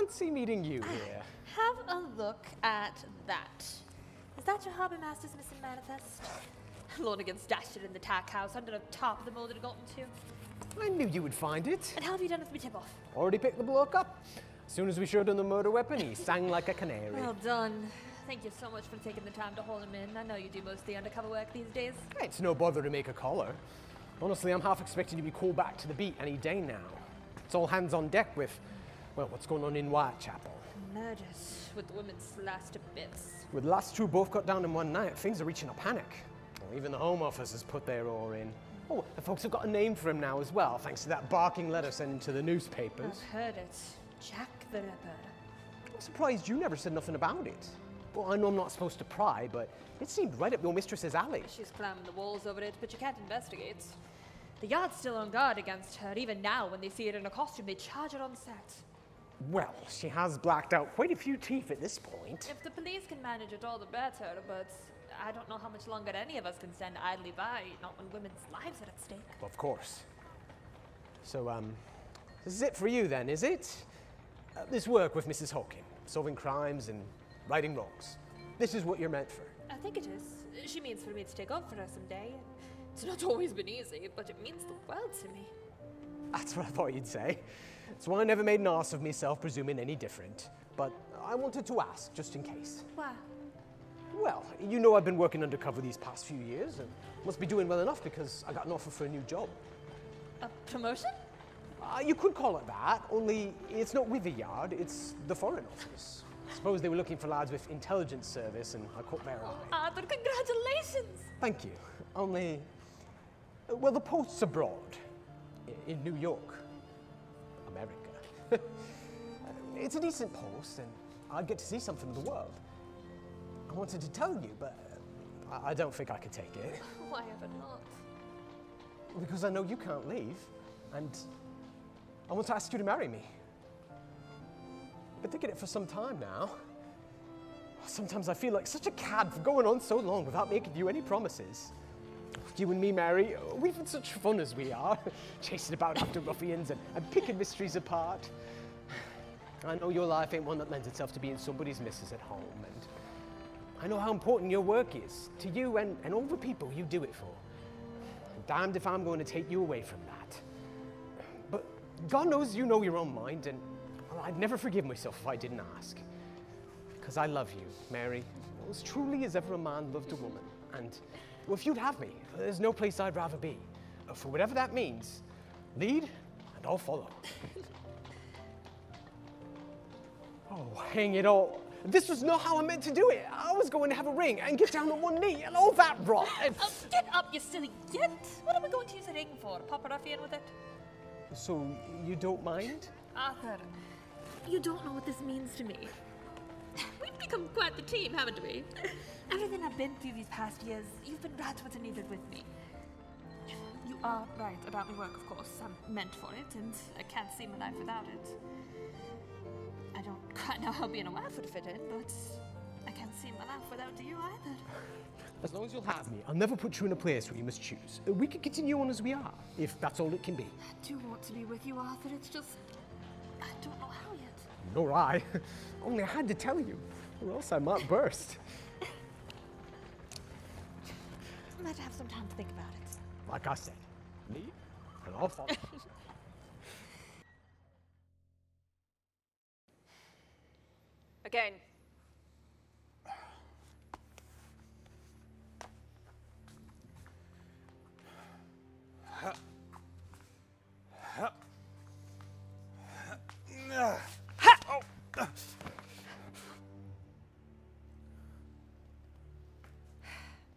fancy meeting you here. Have a look at that. Is that your harbour master's missing manifest? Lornigan stashed it in the tack house under the top of the mold it had gotten to. I knew you would find it. And how have you done with my tip-off? Already picked the bloke up. As soon as we showed him the murder weapon, he sang like a canary. Well done. Thank you so much for taking the time to hold him in. I know you do most of the undercover work these days. It's no bother to make a collar. Honestly, I'm half expecting to be called back to the beat any day now. It's all hands on deck with, well, what's going on in Whitechapel. Murders, with the women slashed to bits. With the last two both got down in one night, things are reaching a panic. Well, even the Home Office has put their oar in. Oh, the folks have got a name for him now as well, thanks to that barking letter sent to the newspapers. I've heard it. Jack the Ripper. I'm surprised you never said nothing about it. Well, I know I'm not supposed to pry, but it seemed right up your mistress's alley. She's climbing the walls over it, but you can't investigate. The yard's still on guard against her. Even now, when they see it in a costume, they charge her on set. Well, she has blacked out quite a few teeth at this point. If the police can manage it, all the better, but I don't know how much longer any of us can stand idly by, not when women's lives are at stake. Of course. So, this is it for you then, is it? This work with Mrs. Hawking, solving crimes and righting wrongs. This is what you're meant for. I think it is. She means for me to take up for her someday. It's not always been easy, but it means the world to me. That's what I thought you'd say. That's why I never made an arse of myself, presuming any different. But I wanted to ask, just in case. Why? Well, you know I've been working undercover these past few years, and must be doing well enough because I got an offer for a new job. A promotion? You could call it that, only it's not with the yard, it's the Foreign Office. I suppose they were looking for lads with intelligence service, and I caught their eye. But congratulations! Thank you. Only, well, the post's abroad, in New York, America. It's a decent post, and I'd get to see something of the world. I wanted to tell you, but I don't think I could take it. Why ever not? Because I know you can't leave, and I want to ask you to marry me. I've been thinking it for some time now. Sometimes I feel like such a cad for going on so long without making you any promises. You and me, Mary, we've had such fun as we are, chasing about after ruffians and picking mysteries apart. I know your life ain't one that lends itself to being somebody's missus at home, and I know how important your work is to you and all the people you do it for. I'm damned if I'm going to take you away from that. But God knows you know your own mind, and well, I'd never forgive myself if I didn't ask. Because I love you, Mary, as truly as ever a man loved a woman. And well, if you'd have me, there's no place I'd rather be. For whatever that means, lead and I'll follow. Oh, hang it all. This was not how I meant to do it. I was going to have a ring and get down on one knee and all that rot. Get up, you silly git! What am I going to use a ring for? Pop a ruffian with it? So, you don't mind? Arthur, you don't know what this means to me. We've become quite the team, haven't we? Everything I've been through these past years, you've been right what's needed with me. You are right about my work, of course. I'm meant for it, and I can't see my life without it. I don't quite know how being a wife would fit in, but I can't see my life without you either. As long as you'll have me, I'll never put you in a place where you must choose. We can continue on as we are, if that's all it can be. I do want to be with you, Arthur. It's just, I don't know how yet. Nor I. Only I had to tell you, or else I might burst. I might have some time to think about it. Like I said, leave and I'll follow. Again.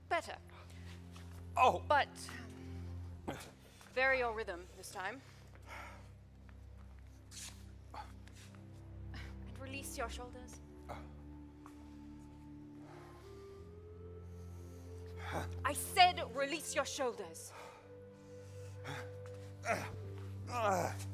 Better. Oh! But vary your rhythm this time. And release your shoulders. I said release your shoulders. Well,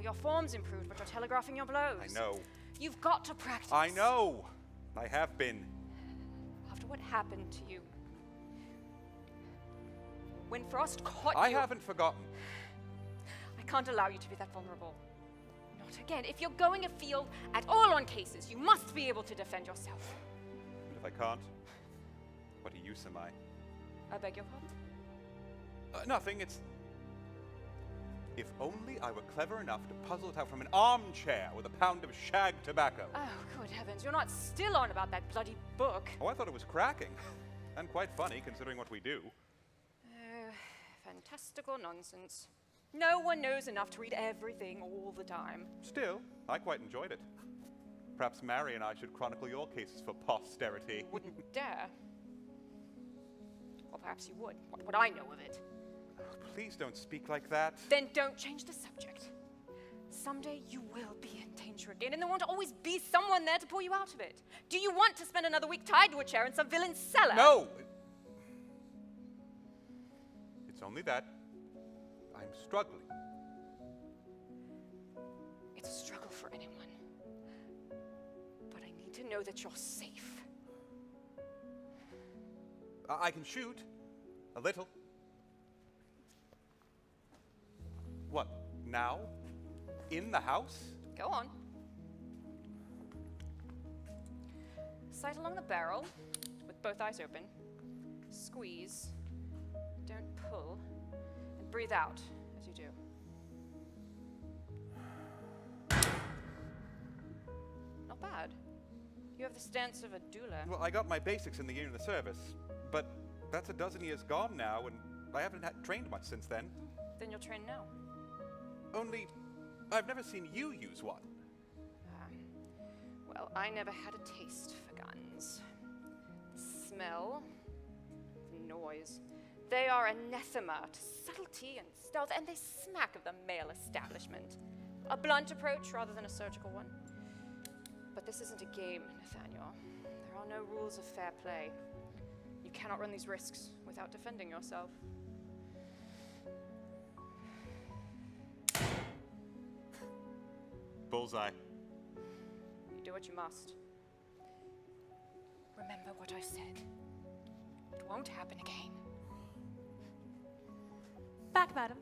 your form's improved, but you're telegraphing your blows. I know. You've got to practice. I know. I have been. After what happened to you, When Frost caught you... I haven't forgotten. I can't allow you to be that vulnerable. Not again. If you're going afield at all on cases, you must be able to defend yourself. And if I can't, what use am I? I beg your pardon? Nothing, it's... If only I were clever enough to puzzle it out from an armchair with a pound of shag tobacco. Oh, good heavens, you're not still on about that bloody book. Oh, I thought it was cracking. And quite funny, considering what we do. Fantastical nonsense. No one knows enough to read everything all the time. Still, I quite enjoyed it. Perhaps Mary and I should chronicle your cases for posterity. Wouldn't dare. Or perhaps you would. What would I know of it? Oh, please don't speak like that. Then don't change the subject. Someday you will be in danger again, and there won't always be someone there to pull you out of it. Do you want to spend another week tied to a chair in some villain's cellar? No! It's only that I'm struggling. It's a struggle for anyone. But I need to know that you're safe. I can shoot. A little. What, now? In the house? Go on. Sight along the barrel, with both eyes open. Squeeze. Don't pull. And breathe out as you do. Not bad. You have the stance of a doula. Well, I got my basics in the year in the service, but that's a dozen years gone now, and I haven't trained much since then. Then you'll train now. Only, I've never seen you use one. Well, I never had a taste for guns. The smell, the noise. They are anathema to subtlety and stealth, and they smack of the male establishment. A blunt approach rather than a surgical one. But this isn't a game, Nathaniel. There are no rules of fair play. You cannot run these risks without defending yourself. Bullseye. You do what you must. Remember what I said. It won't happen again. Back, madam.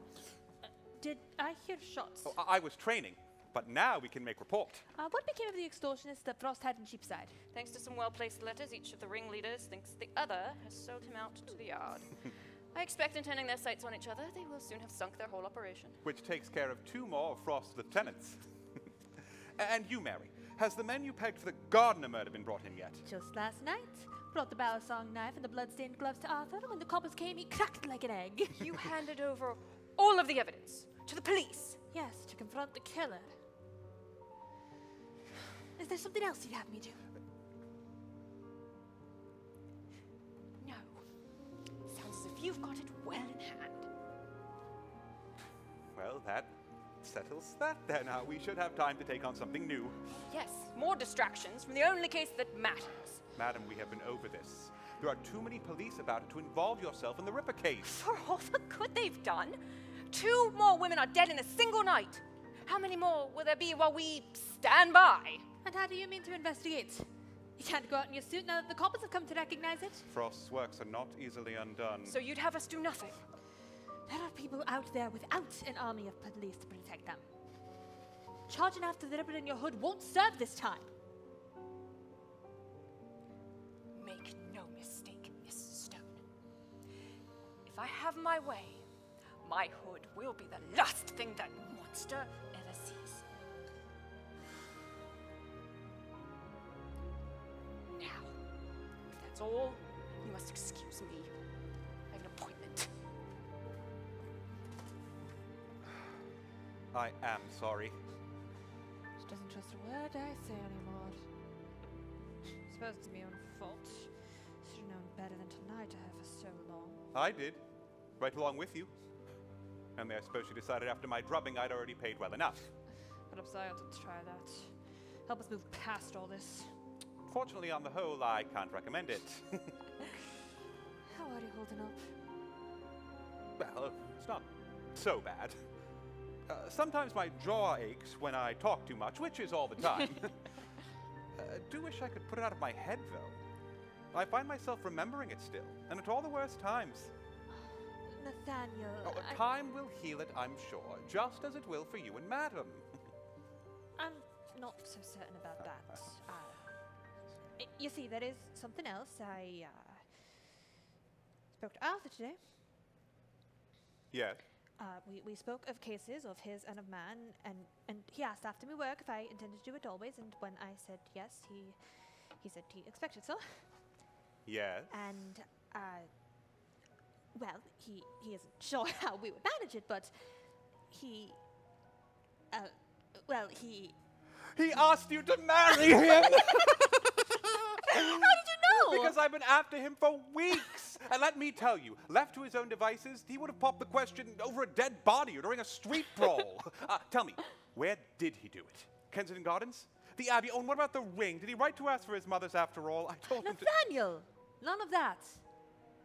Did I hear shots? Oh, I was training, but now we can make report. What became of the extortionist that Frost had in Cheapside? Thanks to some well-placed letters, each of the ringleaders thinks the other has sold him out to the yard. I expect in turning their sights on each other, they will soon have sunk their whole operation. Which takes care of 2 more of Frost's lieutenants. And you, Mary, has the men you pegged for the Gardner murder been brought in yet? Just last night. Brought the balisong knife and the blood-stained gloves to Arthur, and when the coppers came, he cracked like an egg. You handed over all of the evidence to the police? Yes, to confront the killer. Is there something else you'd have me do? No. Sounds as if you've got it well in hand. Well, that settles that then. We should have time to take on something new. Yes, more distractions from the only case that matters. Madam, we have been over this. There are too many police about it to involve yourself in the Ripper case. For all the good they've done, 2 more women are dead in a single night. How many more will there be while we stand by? And how do you mean to investigate? You can't go out in your suit now that the coppers have come to recognize it. Frost's works are not easily undone. So you'd have us do nothing? There are people out there without an army of police to protect them. Charging after the Ripper in your hood won't serve this time. Make no mistake, Miss Stone. If I have my way, my hood will be the last thing that monster ever sees. Now, if that's all, you must excuse me. I have an appointment. I am sorry. She doesn't trust a word I say anymore. Suppose it's my own fault. Should have known better than to lie to her for so long. I did. Right along with you. And I suppose she decided after my drubbing I'd already paid well enough. Perhaps I ought to try that. Help us move past all this. Fortunately, on the whole, I can't recommend it. How are you holding up? Well, it's not so bad. Sometimes my jaw aches when I talk too much, which is all the time. Do wish I could put it out of my head, though. I find myself remembering it still, and at all the worst times. Nathaniel. Oh, time will heal it, I'm sure, just as it will for you and Madam. I'm not so certain about that. You see, there is something else. I spoke to Arthur today. Yes. We spoke of cases of his and of man, and he asked after my work if I intended to do it always, and when I said yes, he said he expected so. Yes. And, well, he isn't sure how we would manage it, but he asked you to marry him! How did you know? Because I've been after him for weeks! And let me tell you, left to his own devices, he would have popped the question over a dead body or during a street brawl. Tell me, where did he do it? Kensington Gardens? The Abbey? Oh, and what about the ring? Did he write to ask for his mother's after all? I told him to... Nathaniel! None of that.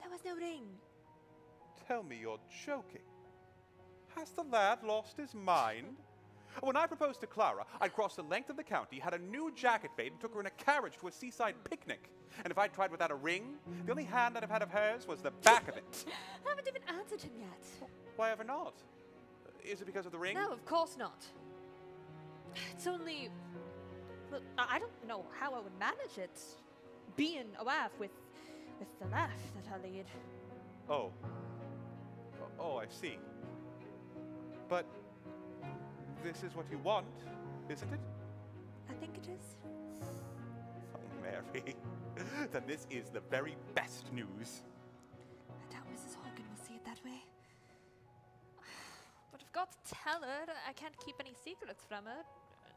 There was no ring. Tell me you're joking. Has the lad lost his mind? When I proposed to Clara, I'd crossed the length of the county, had a new jacket made, and took her in a carriage to a seaside picnic. And if I'd tried without a ring, the only hand I'd have had of hers was the back of it. I haven't even answered him yet. Why ever not? Is it because of the ring? No, of course not. It's only... Well, I don't know how I would manage it. Being a wife with the life that I lead. Oh. Oh, I see. But this is what you want, isn't it? I think it is. Oh, Mary. Then this is the very best news. I doubt Mrs. Hawking will see it that way. But I've got to tell her. I can't keep any secrets from her.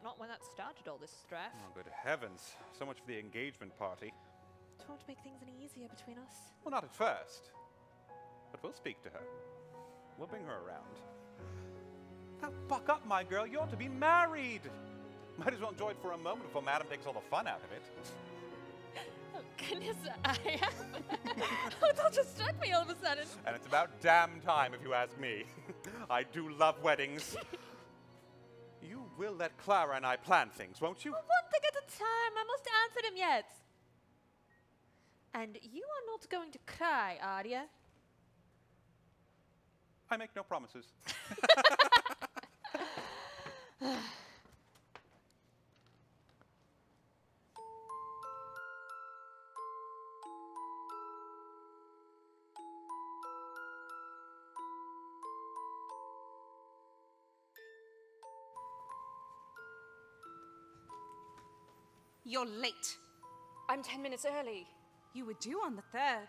Not when that started all this strife. Oh, good heavens. So much for the engagement party. It won't make things any easier between us. Well, not at first. But we'll speak to her. We'll bring her around. Now, buck up, my girl. You ought to be married. Might as well enjoy it for a moment before Madam takes all the fun out of it. Oh, goodness, I am. Oh, that just struck me all of a sudden. And it's about damn time, if you ask me. I do love weddings. You will let Clara and I plan things, won't you? Well, one thing at a time. I must answer him yet. And you are not going to cry, are you? I make no promises. You're late. I'm 10 minutes early. You were due on the 3rd.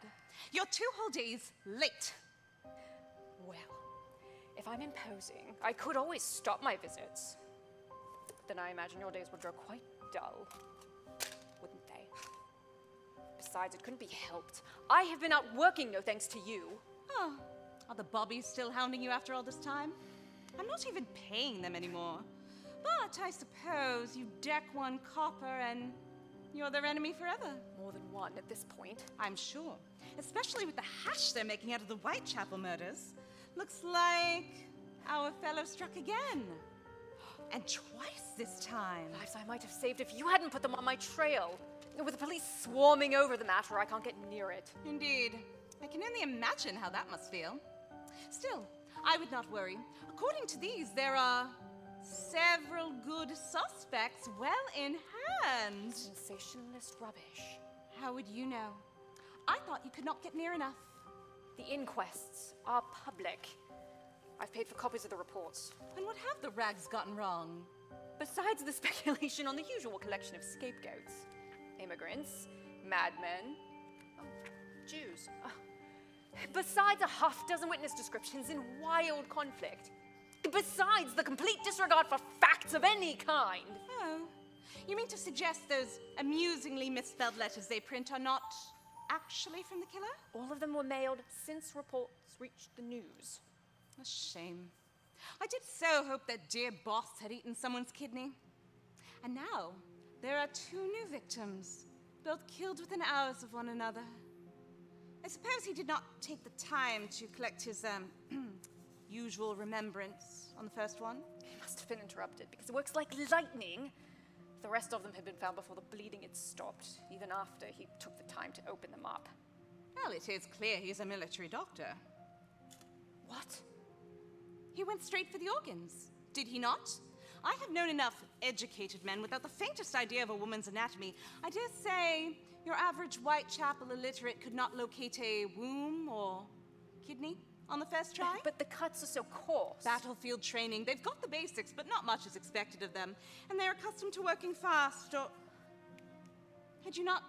You're 2 whole days late. Well, if I'm imposing, I could always stop my visits. Then I imagine your days would grow quite dull, wouldn't they? Besides, it couldn't be helped. I have been out working, no thanks to you. Oh, are the bobbies still hounding you after all this time? I'm not even paying them anymore. But I suppose you deck one copper and you're their enemy forever. More than one at this point. I'm sure. Especially with the hash they're making out of the Whitechapel murders. Looks like our fellow struck again. And twice this time. Lives I might have saved if you hadn't put them on my trail. With the police swarming over the matter, I can't get near it. Indeed. I can only imagine how that must feel. Still, I would not worry. According to these, there are several good suspects well in hand. Sensationalist rubbish. How would you know? I thought you could not get near enough. The inquests are public. I've paid for copies of the reports. And what have the rags gotten wrong? Besides the speculation on the usual collection of scapegoats. Immigrants, madmen, Jews. Besides a half-dozen witness descriptions in wild conflict. Besides the complete disregard for facts of any kind. Oh, you mean to suggest those amusingly misspelled letters they print are not actually from the killer? All of them were mailed since reports reached the news. A shame. I did so hope that dear boss had eaten someone's kidney. And now, there are 2 new victims, both killed within hours of one another. I suppose he did not take the time to collect his, usual remembrance on the first one. He must have been interrupted, because it works like lightning. The rest of them had been found before the bleeding had stopped, even after he took the time to open them up. Well, it is clear he's a military doctor. What? He went straight for the organs, did he not? I have known enough educated men without the faintest idea of a woman's anatomy. I dare say your average Whitechapel illiterate could not locate a womb or kidney on the first try. But the cuts are so coarse. Battlefield training. They've got the basics, but not much is expected of them. And they're accustomed to working fast, or... Had you not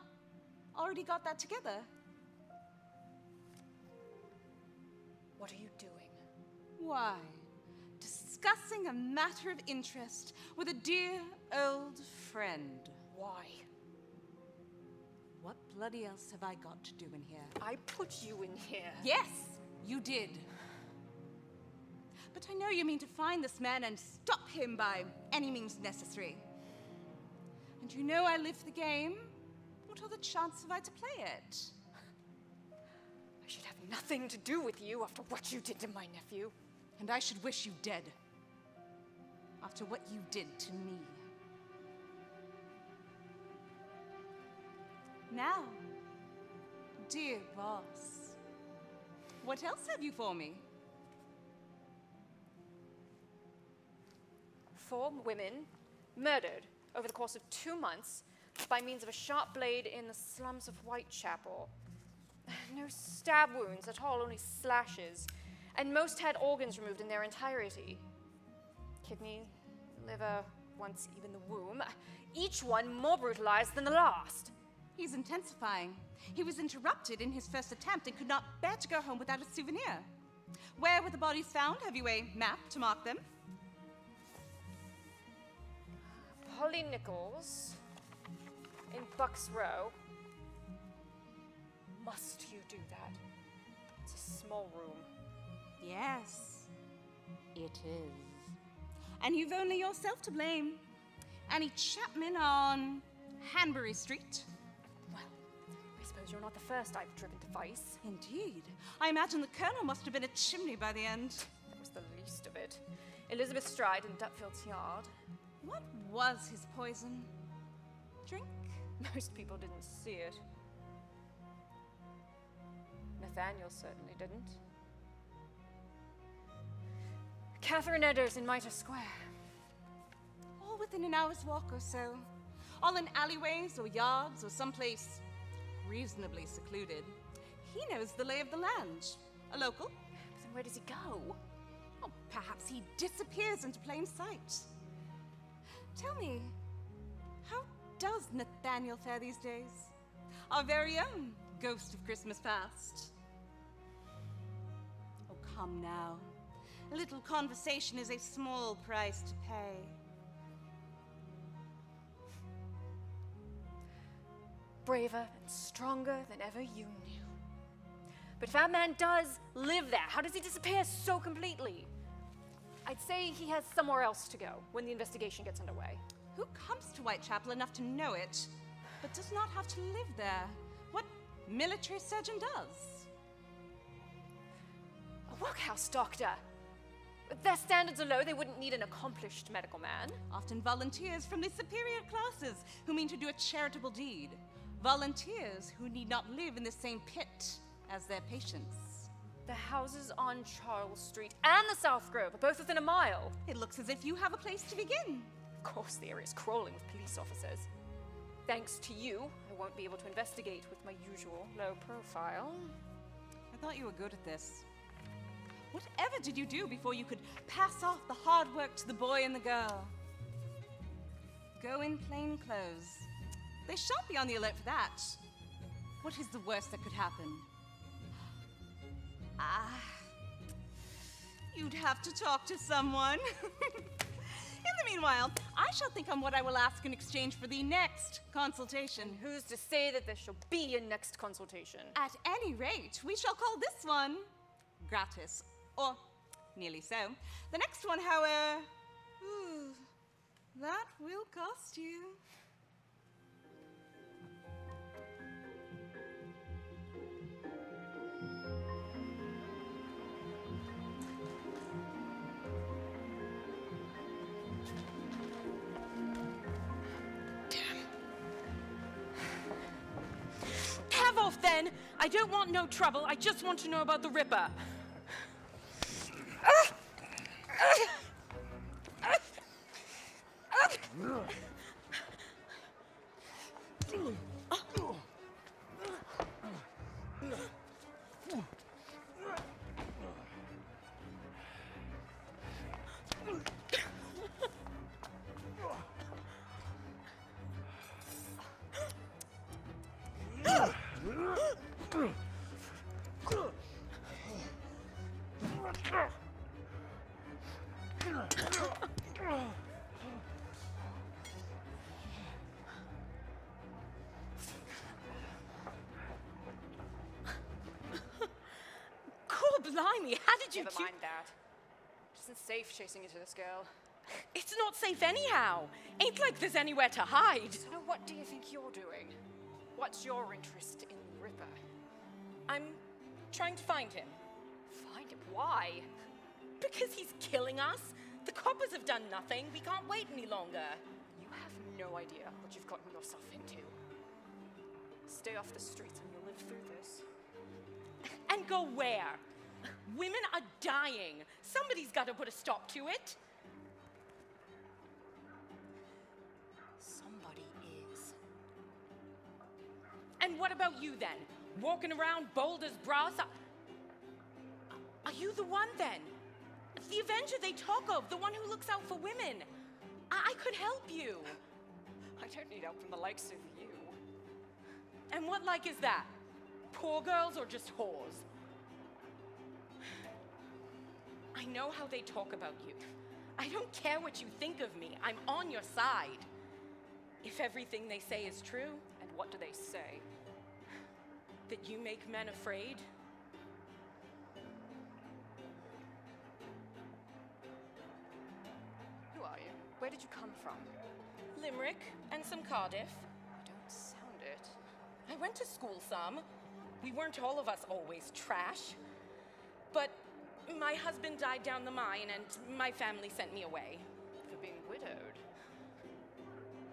already got that together? What are you doing? Why? Discussing a matter of interest with a dear old friend. Why? What bloody else have I got to do in here? I put you in here. Yes, you did. But I know you mean to find this man and stop him by any means necessary. And you know I live the game. What other chance have I to play it? I should have nothing to do with you after what you did to my nephew. And I should wish you dead. After what you did to me. Now, dear boss, what else have you for me? 4 women murdered over the course of 2 months by means of a sharp blade in the slums of Whitechapel. No stab wounds at all, only slashes. And most had organs removed in their entirety. Kidney, liver, once even the womb. Each one more brutalized than the last. He's intensifying. He was interrupted in his first attempt and could not bear to go home without a souvenir. Where were the bodies found? Have you a map to mark them? Polly Nichols in Bucks Row. Must you do that? It's a small room. Yes, it is. And you've only yourself to blame. Annie Chapman on Hanbury Street. Well, I suppose you're not the first I've driven to vice. Indeed. I imagine the Colonel must have been a chimney by the end. That was the least of it. Elizabeth Stride in Dutfield's yard. What was his poison? Drink? Most people didn't see it. Nathaniel certainly didn't. Catherine Edders in Mitre Square. All within an hour's walk or so. All in alleyways or yards or someplace reasonably secluded. He knows the lay of the land. A local. Then where does he go? Oh, perhaps he disappears into plain sight. Tell me, how does Nathaniel fare these days? Our very own ghost of Christmas past. Oh, come now. A little conversation is a small price to pay. Braver and stronger than ever you knew. But if that man does live there, how does he disappear so completely? I'd say he has somewhere else to go when the investigation gets underway. Who comes to Whitechapel enough to know it, but does not have to live there? What military surgeon does? A workhouse doctor. If their standards are low, they wouldn't need an accomplished medical man. Often volunteers from the superior classes who mean to do a charitable deed. Volunteers who need not live in the same pit as their patients. The houses on Charles Street and the South Grove are both within a mile. It looks as if you have a place to begin. Of course, the area is crawling with police officers. Thanks to you, I won't be able to investigate with my usual low profile. I thought you were good at this. Whatever did you do before you could pass off the hard work to the boy and the girl? Go in plain clothes. They shan't be on the alert for that. What is the worst that could happen? You'd have to talk to someone. In the meanwhile, I shall think on what I will ask in exchange for the next consultation. Who's to say that there shall be a next consultation? At any rate, we shall call this one gratis. Or nearly so. The next one, however, that will cost you. Have off then! I don't want no trouble, I just want to know about the Ripper. Blimey, how did you Never mind that. It isn't safe chasing into this girl. It's not safe anyhow. Ain't like there's anywhere to hide. So what do you think you're doing? What's your interest in the Ripper? I'm trying to find him. Find him? Why? Because he's killing us. The coppers have done nothing. We can't wait any longer. You have no idea what you've gotten yourself into. Stay off the streets and you'll live through this. And go where? Women are dying. Somebody's got to put a stop to it. Somebody is. And what about you then? Walking around bold as brass? Are you the one then? The avenger they talk of, the one who looks out for women. I could help you. I don't need help from the likes of you. And what like is that? Poor girls or just whores? I know how they talk about you. I don't care what you think of me. I'm on your side. If everything they say is true. And what do they say? That you make men afraid. Who are you? Where did you come from? Limerick and some Cardiff. You don't sound it. I went to school some. We weren't all of us always trash. But my husband died down the mine and my family sent me away. For being widowed?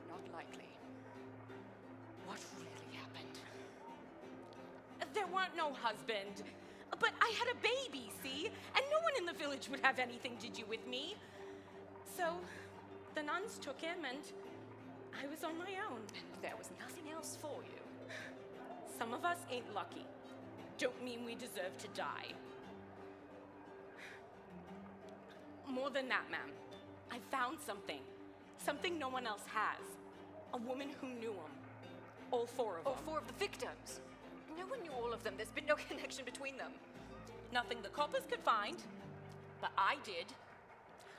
Not likely. What really happened? There weren't no husband. But I had a baby, see? And no one in the village would have anything to do with me. So the nuns took him and I was on my own. And there was nothing else for you? Some of us ain't lucky. Don't mean we deserve to die. More than that, ma'am. I found something. Something no one else has. A woman who knew them. All four of them. All four of the victims? No one knew all of them. There's been no connection between them. Nothing the coppers could find. But I did.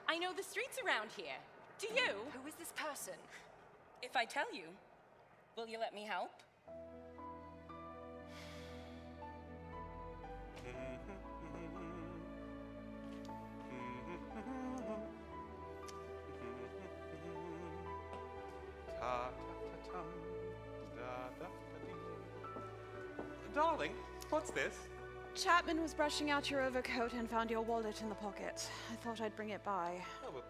I know the streets around here. Do you? Who is this person? If I tell you, will you let me help? Darling, what's this? Chapman was brushing out your overcoat and found your wallet in the pocket. I thought I'd bring it by. Oh, well,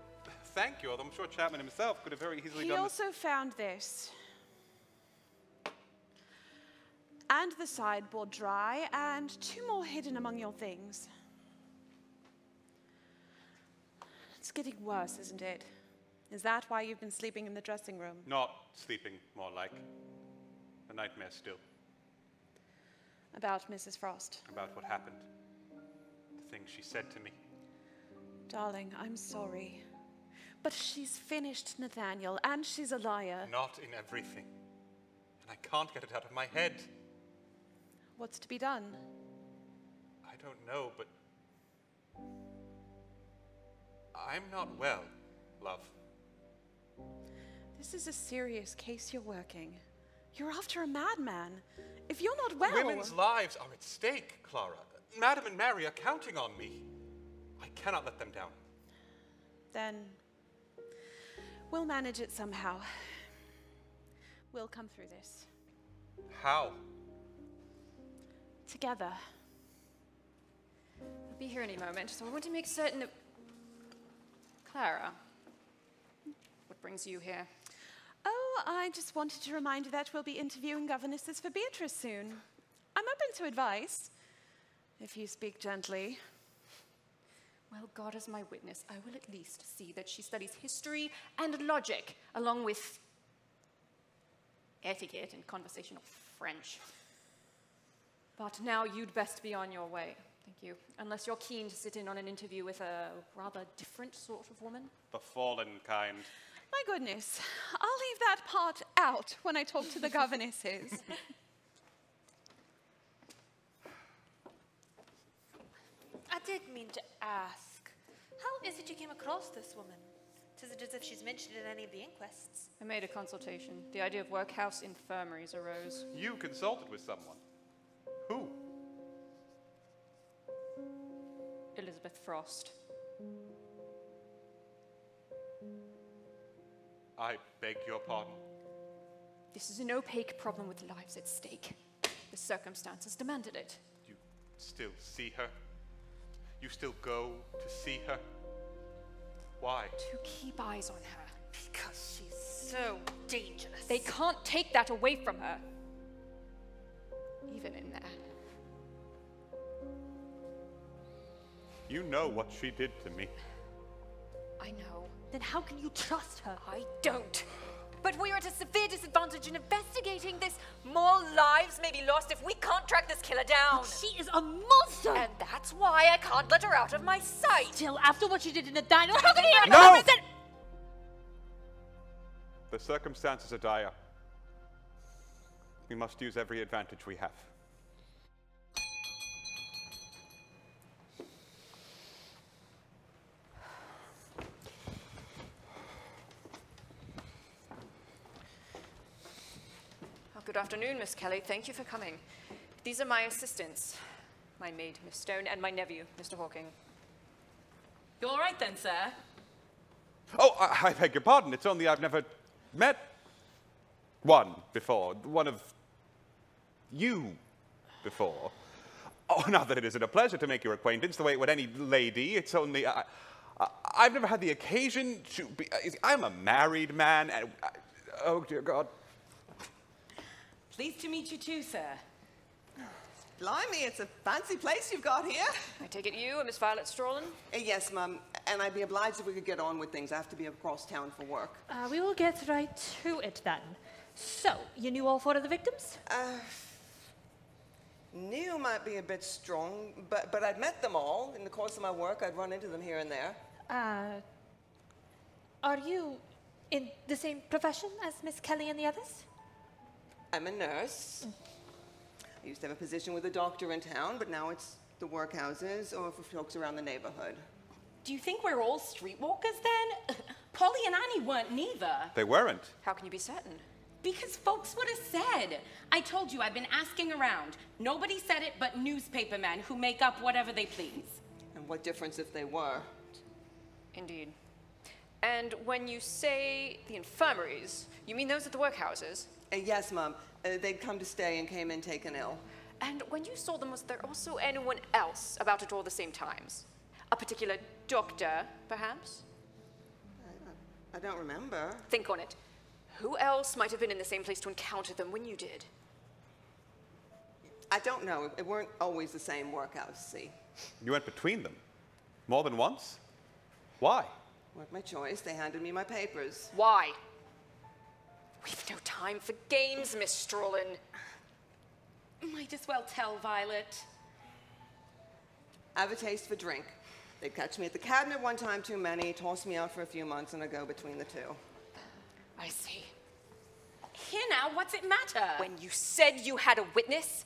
thank you. Although I'm sure Chapman himself could have very easily He done also found this. And the sideboard dry, and 2 more hidden among your things. It's getting worse, isn't it? Is that why you've been sleeping in the dressing room? Not sleeping, more like. A nightmare still. About Mrs. Frost. About what happened. The things she said to me. Darling, I'm sorry. But she's finished Nathaniel, and she's a liar. Not in everything. And I can't get it out of my head. What's to be done? I don't know, but I'm not well, love. This is a serious case you're working. You're after a madman. If you're not well... Women's lives are at stake, Clara. Madam and Mary are counting on me. I cannot let them down. Then we'll manage it somehow. We'll come through this. How? Together. I'll be here any moment, so I want to make certain that... Clara, what brings you here? Oh, I just wanted to remind you that we'll be interviewing governesses for Beatrice soon. I'm open to advice, if you speak gently. Well, God is my witness. I will at least see that she studies history and logic, along with etiquette and conversational French. But now you'd best be on your way. Thank you. Unless you're keen to sit in on an interview with a rather different sort of woman. The fallen kind. My goodness, I'll leave that part out when I talk to the governesses. I did mean to ask. How is it you came across this woman? Isn't as if she's mentioned in any of the inquests. I made a consultation. The idea of workhouse infirmaries arose. You consulted with someone. Who? Elizabeth Frost. I beg your pardon. This is an opaque problem with lives at stake. The circumstances demanded it. You still see her? You still go to see her? Why? To keep eyes on her. Because she's so dangerous. They can't take that away from her. Even in there. You know what she did to me. I know. Then how can you trust her? I don't. But we are at a severe disadvantage in investigating this. More lives may be lost if we can't track this killer down. But she is a monster! And that's why I can't let her out of my sight. Still, after what she did to Nathaniel, how can you No! represent? The circumstances are dire. We must use every advantage we have. Good afternoon, Miss Kelly. Thank you for coming. These are my assistants. My maid, Miss Stone, and my nephew, Mr. Hawking. You all right then, sir? Oh, I beg your pardon. It's only I've never met one before. One of you before. Oh, not that it isn't a pleasure to make your acquaintance the way it would any lady. It's only I've never had the occasion to be. I'm a married man, and oh dear God. Pleased to meet you too, sir. Blimey, it's a fancy place you've got here. I take it you are Miss Violet Strollen? Yes, Mum, and I'd be obliged if we could get on with things. I have to be across town for work. We will get right to it then. So, you knew all four of the victims? Knew might be a bit strong, but I'd met them all. In the course of my work, I'd run into them here and there. Are you in the same profession as Miss Kelly and the others? I'm a nurse. I used to have a position with a doctor in town, but now it's the workhouses or for folks around the neighborhood. Do you think we're all streetwalkers then? Polly and Annie weren't neither. They weren't. How can you be certain? Because folks would have said. I told you, I've been asking around. Nobody said it but newspaper men who make up whatever they please. And what difference if they were? Indeed. And when you say the infirmaries, you mean those at the workhouses? Yes, Mum. They'd come to stay and came in taken ill. And when you saw them, was there also anyone else about at all the same times? A particular doctor, perhaps? I don't remember. Think on it. Who else might have been in the same place to encounter them when you did? I don't know. It weren't always the same workhouse, see? You went between them? More than once? Why? Weren't my choice. They handed me my papers. Why? We've no time for games, Miss Strollen. Might as well tell Violet. I have a taste for drink. They'd catch me at the cabinet one time too many, toss me out for a few months, and I go between the two. I see. Here now, what's it matter? When you said you had a witness,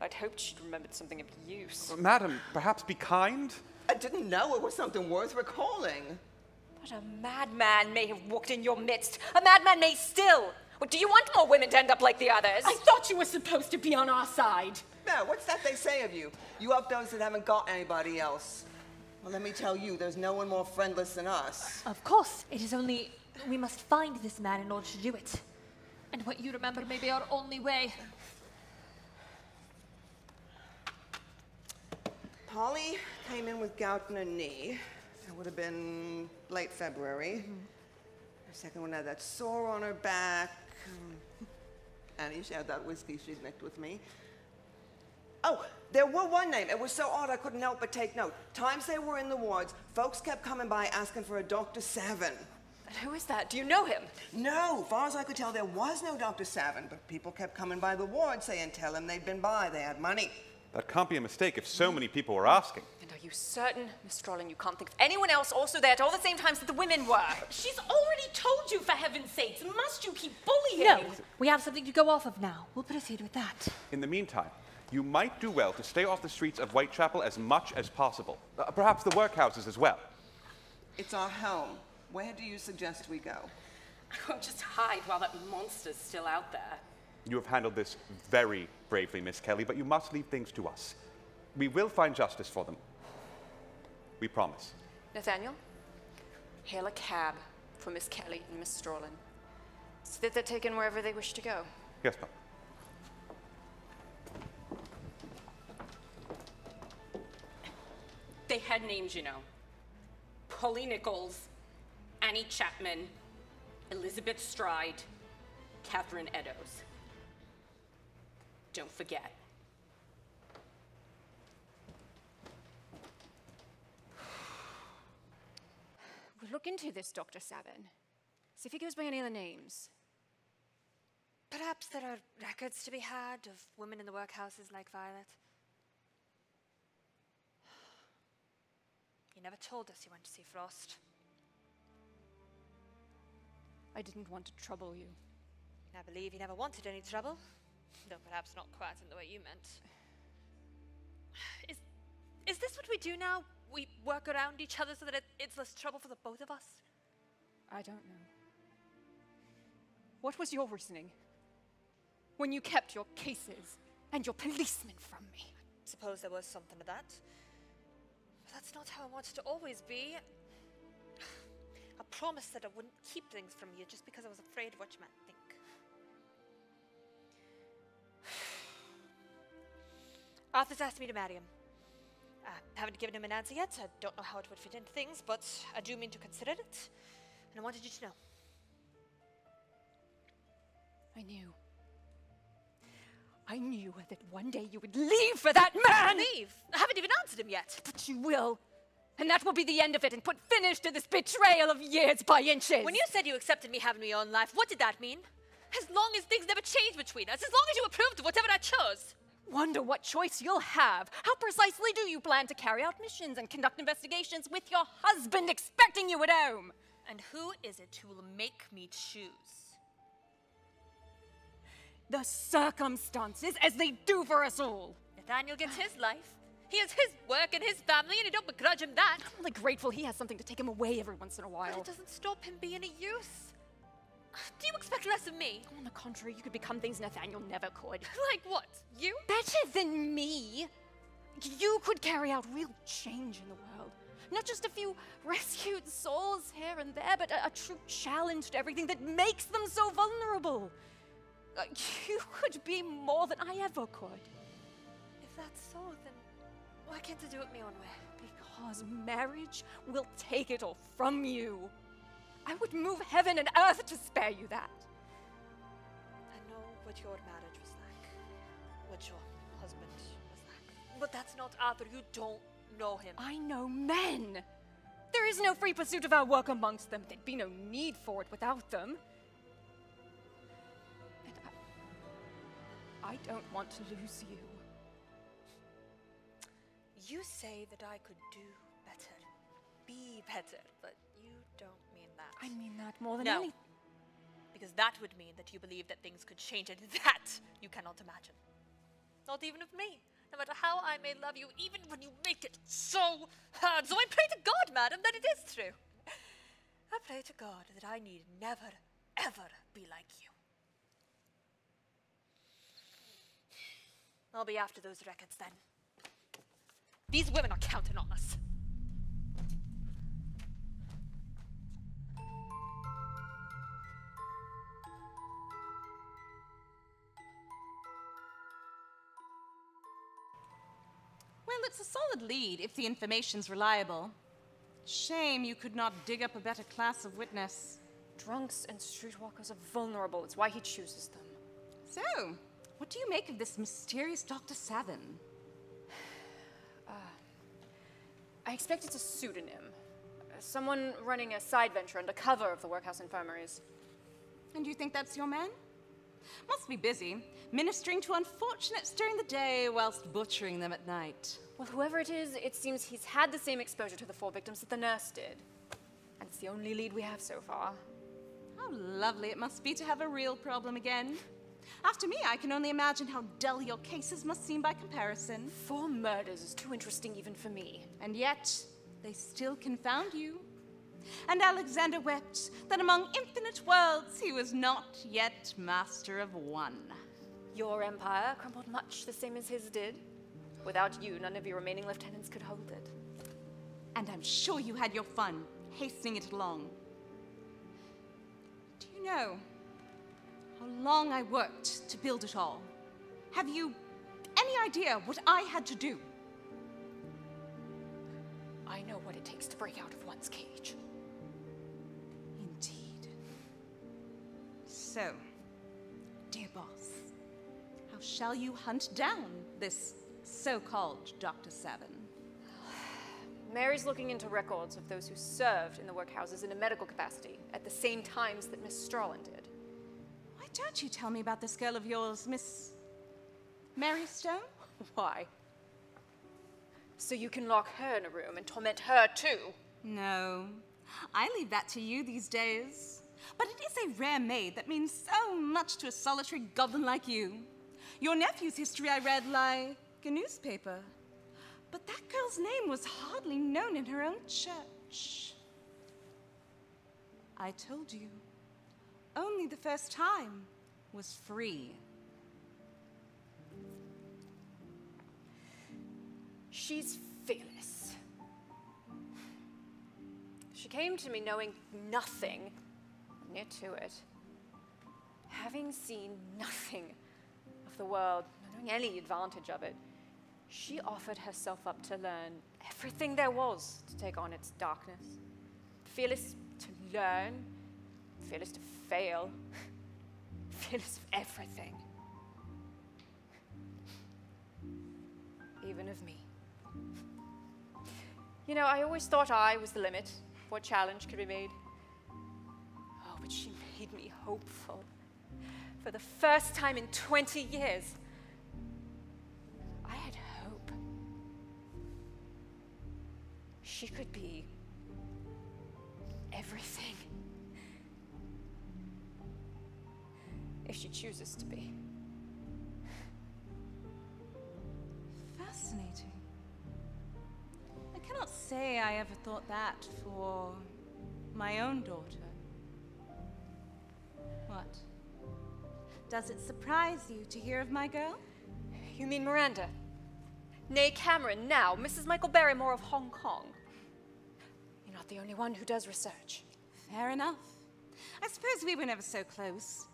I'd hoped she'd remembered something of use. Madam, perhaps be kind? I didn't know it was something worth recalling. But a madman may have walked in your midst. A madman may still. Well, do you want more women to end up like the others? I thought you were supposed to be on our side. Now, what's that they say of you? You up those that haven't got anybody else. Well, let me tell you, there's no one more friendless than us. Of course. It is only we must find this man in order to do it. And what you remember may be our only way. Polly came in with gout in her knee. It would have been late February. Her second one had that sore on her back. Annie shared that whiskey she'd nicked with me. Oh, there were one name. It was so odd I couldn't help but take note. Times they were in the wards, folks kept coming by asking for a Dr. Savin. And who is that? Do you know him? No, far as I could tell, there was no Dr. Savin, but people kept coming by the ward saying, tell him they'd been by, they had money. That can't be a mistake if so many people were asking. And are you certain, Miss Strollen, you can't think of anyone else also there at all the same times that the women were? She's already told you, for heaven's sakes. Must you keep bullying? No, we have something to go off of now. We'll proceed with that. In the meantime, you might do well to stay off the streets of Whitechapel as much as possible. Perhaps the workhouses as well. It's our home. Where do you suggest we go? I won't just hide while that monster's still out there. You have handled this very bravely, Miss Kelly, but you must leave things to us. We will find justice for them. We promise. Nathaniel, hail a cab for Miss Kelly and Miss Strolin, so that they're taken wherever they wish to go. Yes, ma'am. They had names, you know. Polly Nichols, Annie Chapman, Elizabeth Stride, Catherine Eddowes. Don't forget. We'll look into this, Dr. Sabin. See if he goes by any other names. Perhaps there are records to be had of women in the workhouses like Violet. You never told us you went to see Frost. I didn't want to trouble you. I believe you never wanted any trouble, though perhaps not quite in the way you meant. Is this what we do now? We work around each other so that it's less trouble for the both of us? I don't know. What was your reasoning when you kept your cases and your policemen from me? I suppose there was something to that. But that's not how I wanted to always be. I promised that I wouldn't keep things from you just because I was afraid of what you might think. Arthur's asked me to marry him. I haven't given him an answer yet. I don't know how it would fit into things, but I do mean to consider it. And I wanted you to know. I knew that one day you would leave for that man! Leave? I haven't even answered him yet. But you will. And that will be the end of it and put finish to this betrayal of years by inches. When you said you accepted me having my own life, what did that mean? As long as things never changed between us, as long as you approved of whatever I chose. Wonder what choice you'll have. How precisely do you plan to carry out missions and conduct investigations with your husband expecting you at home? And who is it who will make me choose? The circumstances, as they do for us all. Nathaniel gets his life. He has his work and his family, and I don't begrudge him that. I'm only grateful he has something to take him away every once in a while. But it doesn't stop him being a use. Do you expect less of me? On the contrary, you could become things Nathaniel never could. Like what? You? Better than me. You could carry out real change in the world. Not just a few rescued souls here and there, but a true challenge to everything that makes them so vulnerable. You could be more than I ever could. If that's so, then why can't I do it my own way? Because marriage will take it all from you. I would move heaven and earth to spare you that. I know what your marriage was like, what your husband was like. But that's not Arthur. You don't know him. I know men. There is no free pursuit of our work amongst them. There'd be no need for it without them. And I don't want to lose you. You say that I could do better, be better, but you don't mean that. I mean that more than No. anything. Because that would mean that you believe that things could change, and that you cannot imagine. Not even of me. No matter how I may love you, even when you make it so hard. So I pray to God, madam, that it is true. I pray to God that I need never, ever be like you. I'll be after those records then. These women are counting on us. Well, it's a solid lead if the information's reliable. Shame you could not dig up a better class of witness. Drunks and streetwalkers are vulnerable. It's why he chooses them. So, what do you make of this mysterious Dr. Sabin? I expect it's a pseudonym. Someone running a side venture under cover of the workhouse infirmaries. And you think that's your man? Must be busy, ministering to unfortunates during the day whilst butchering them at night. Well, whoever it is, it seems he's had the same exposure to the 4 victims that the nurse did. And it's the only lead we have so far. How lovely it must be to have a real problem again. After me, I can only imagine how dull your cases must seem by comparison. 4 murders is too interesting even for me. And yet, they still confound you. And Alexander wept that among infinite worlds he was not yet master of one. Your empire crumbled much the same as his did. Without you, none of your remaining lieutenants could hold it. And I'm sure you had your fun, hastening it along. Do you know how long I worked to build it all? Have you any idea what I had to do? I know what it takes to break out of one's cage. Indeed. So, dear boss, how shall you hunt down this so-called Dr. Seven? Mary's looking into records of those who served in the workhouses in a medical capacity at the same times that Miss Straughn did. Why don't you tell me about this girl of yours, Miss Mary Stone? Why? So you can lock her in a room and torment her too? No, I leave that to you these days. But it is a rare maid that means so much to a solitary goblin like you. Your nephew's history I read like a newspaper. But that girl's name was hardly known in her own church. I told you, only the first time was free. She's fearless. She came to me knowing nothing, near to it. Having seen nothing of the world, not knowing any advantage of it, she offered herself up to learn everything there was to take on its darkness. Fearless to learn, fearless to fail, fearless of everything. Even of me. You know, I always thought I was the limit, what challenge could be made. Oh, but she made me hopeful. For the first time in 20 years, I had hope. She could be everything. If she chooses to be. Fascinating. I cannot say I ever thought that for my own daughter. What? Does it surprise you to hear of my girl? You mean Miranda? Nay, Cameron, now, Mrs. Michael Barrymore of Hong Kong. You're not the only one who does research. Fair enough. I suppose we were never so close.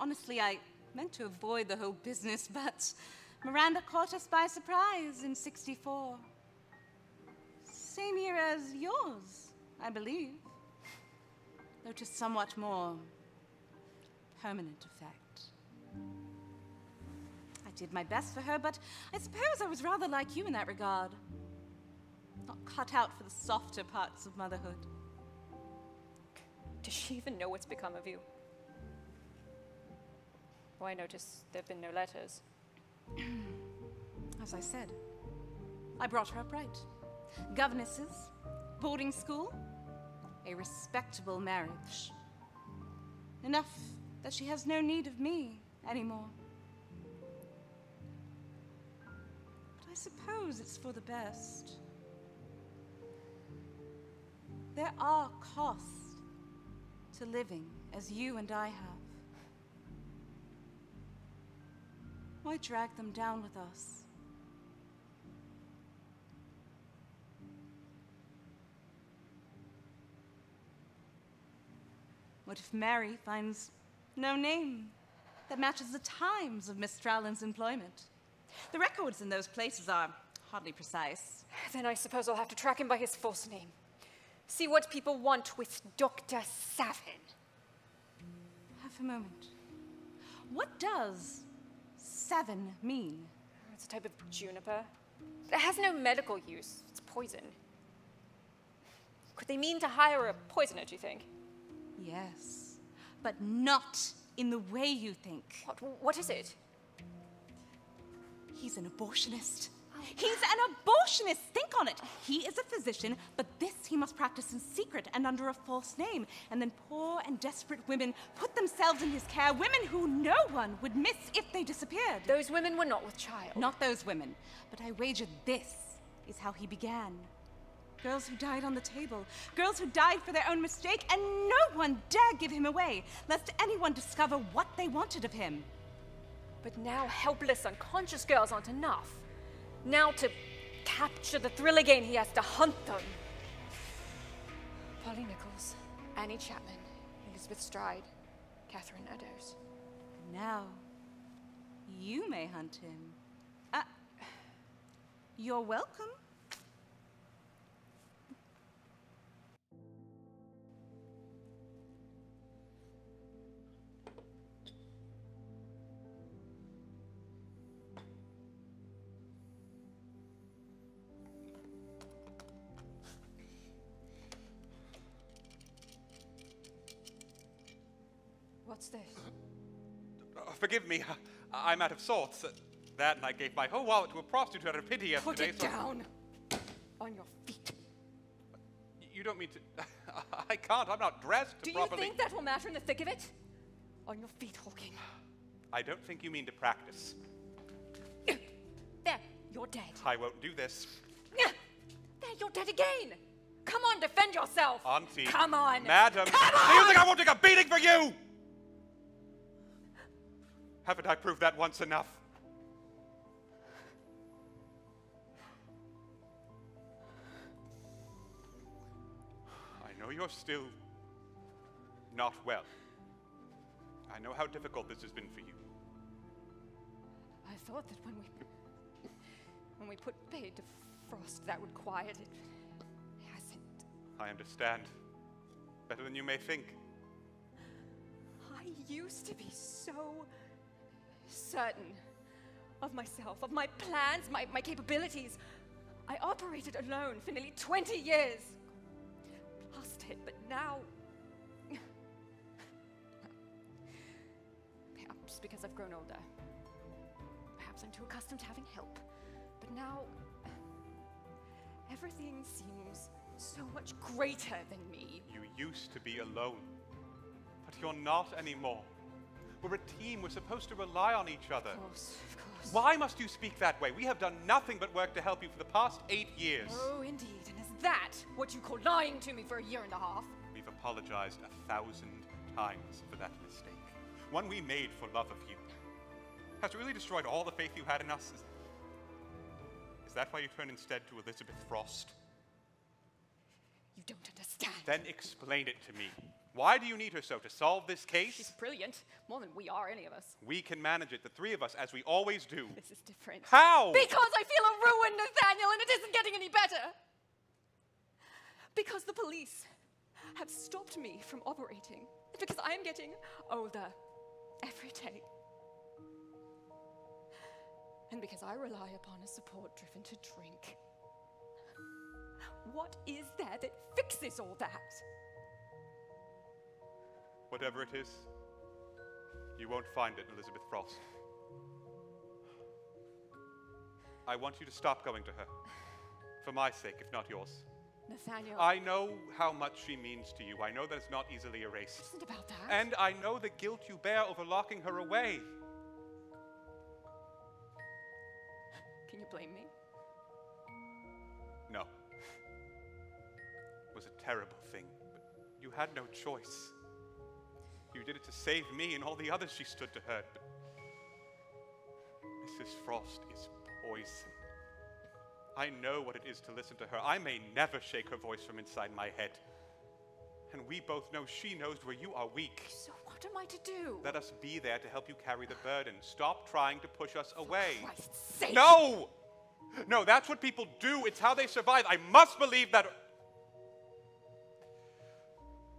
Honestly, I meant to avoid the whole business, but Miranda caught us by surprise in '64. Same year as yours, I believe. Though to somewhat more permanent effect. I did my best for her, but I suppose I was rather like you in that regard. Not cut out for the softer parts of motherhood. Does she even know what's become of you? Oh, I notice there have been no letters. As I said, I brought her up right. Governesses, boarding school, a respectable marriage. Enough that she has no need of me anymore. But I suppose it's for the best. There are costs to living as you and I have. Why drag them down with us? What if Mary finds no name that matches the times of Miss Strowland's employment? The records in those places are hardly precise. Then I suppose I'll have to track him by his false name. See what people want with Dr. Savin. Half a moment. What does Seven mean? It's a type of juniper. It has no medical use. It's poison. Could they mean to hire a poisoner, do you think? Yes, but not in the way you think. What is it? He's an abortionist. He's an abortionist! Think on it! He is a physician, but this he must practice in secret and under a false name. And then poor and desperate women put themselves in his care, women who no one would miss if they disappeared. Those women were not with child. Not those women, but I wager this is how he began. Girls who died on the table. Girls who died for their own mistake, and no one dare give him away, lest anyone discover what they wanted of him. But now helpless, unconscious girls aren't enough. Now to capture the thrill again, he has to hunt them. Polly Nichols, Annie Chapman, Elizabeth Stride, Catherine Eddowes. Now, you may hunt him. You're welcome. What's this? Forgive me, I'm out of sorts. That and I gave my whole wallet to a prostitute out of pity yesterday. Put it down! On your feet. You don't mean to... I can't, I'm not dressed Do properly. you think that will matter in the thick of it? On your feet, Hawking. I don't think you mean to practice. There, you're dead. I won't do this. There, you're dead again! Come on, defend yourself! Auntie. Come on! Madam. Come on! Do you think I won't take a beating for you? Haven't I proved that once enough? I know you're still not well. I know how difficult this has been for you. I thought that when we put paid to frost, that would quiet it. It hasn't. I understand. Better than you may think. I used to be so certain of myself, of my plans, my capabilities. I operated alone for nearly 20 years. Past it, but now... Perhaps because I've grown older. Perhaps I'm too accustomed to having help. But now... everything seems so much greater than me. You used to be alone, but you're not anymore. We're a team. We're supposed to rely on each other. Of course, of course. Why must you speak that way? We have done nothing but work to help you for the past 8 years. Oh, indeed. And is that what you call lying to me for a year and a half? We've apologized 1,000 times for that mistake. One we made for love of you. Has it really destroyed all the faith you had in us? Is that why you turned instead to Elizabeth Frost? You don't understand. Then explain it to me. Why do you need her so? To solve this case? She's brilliant. More than we are, any of us. We can manage it, the three of us, as we always do. This is different. How? Because I feel a ruined Nathaniel, and it isn't getting any better. Because the police have stopped me from operating. It's because I am getting older every day. And because I rely upon a support driven to drink. What is there that fixes all that? Whatever it is, you won't find it, Elizabeth Frost. I want you to stop going to her. For my sake, if not yours. Nathaniel. I know how much she means to you. I know that it's not easily erased. It isn't about that. And I know the guilt you bear over locking her away. Can you blame me? No. It was a terrible thing, but you had no choice. You did it to save me and all the others she stood to hurt, but Mrs. Frost is poison. I know what it is to listen to her. I may never shake her voice from inside my head. And we both know she knows where you are weak. So what am I to do? Let us be there to help you carry the burden. Stop trying to push us away. For Christ's sake. No! No, that's what people do. It's how they survive. I must believe that.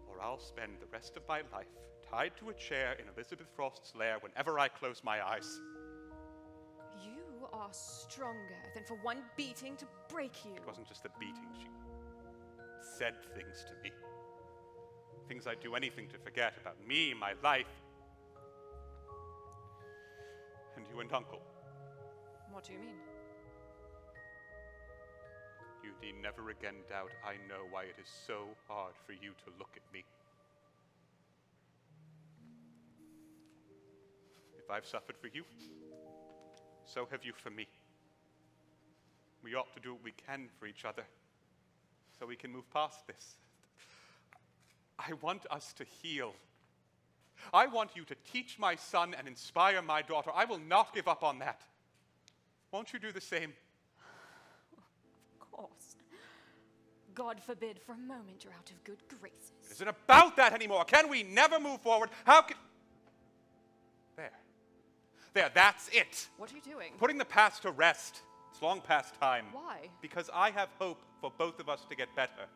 Or I'll spend the rest of my life tied to a chair in Elizabeth Frost's lair whenever I close my eyes. You are stronger than for one beating to break you. It wasn't just the beating. She said things to me. Things I'd do anything to forget about me, my life. And you and Uncle. What do you mean? You need never again doubt I know why it is so hard for you to look at me. If I've suffered for you, so have you for me. We ought to do what we can for each other. so we can move past this. I want us to heal. I want you to teach my son and inspire my daughter. I will not give up on that. Won't you do the same? Of course. God forbid for a moment you're out of good graces. It isn't about that anymore. Can we never move forward? How can... There, that's it. What are you doing? Putting the past to rest. It's long past time. Why? Because I have hope for both of us to get better.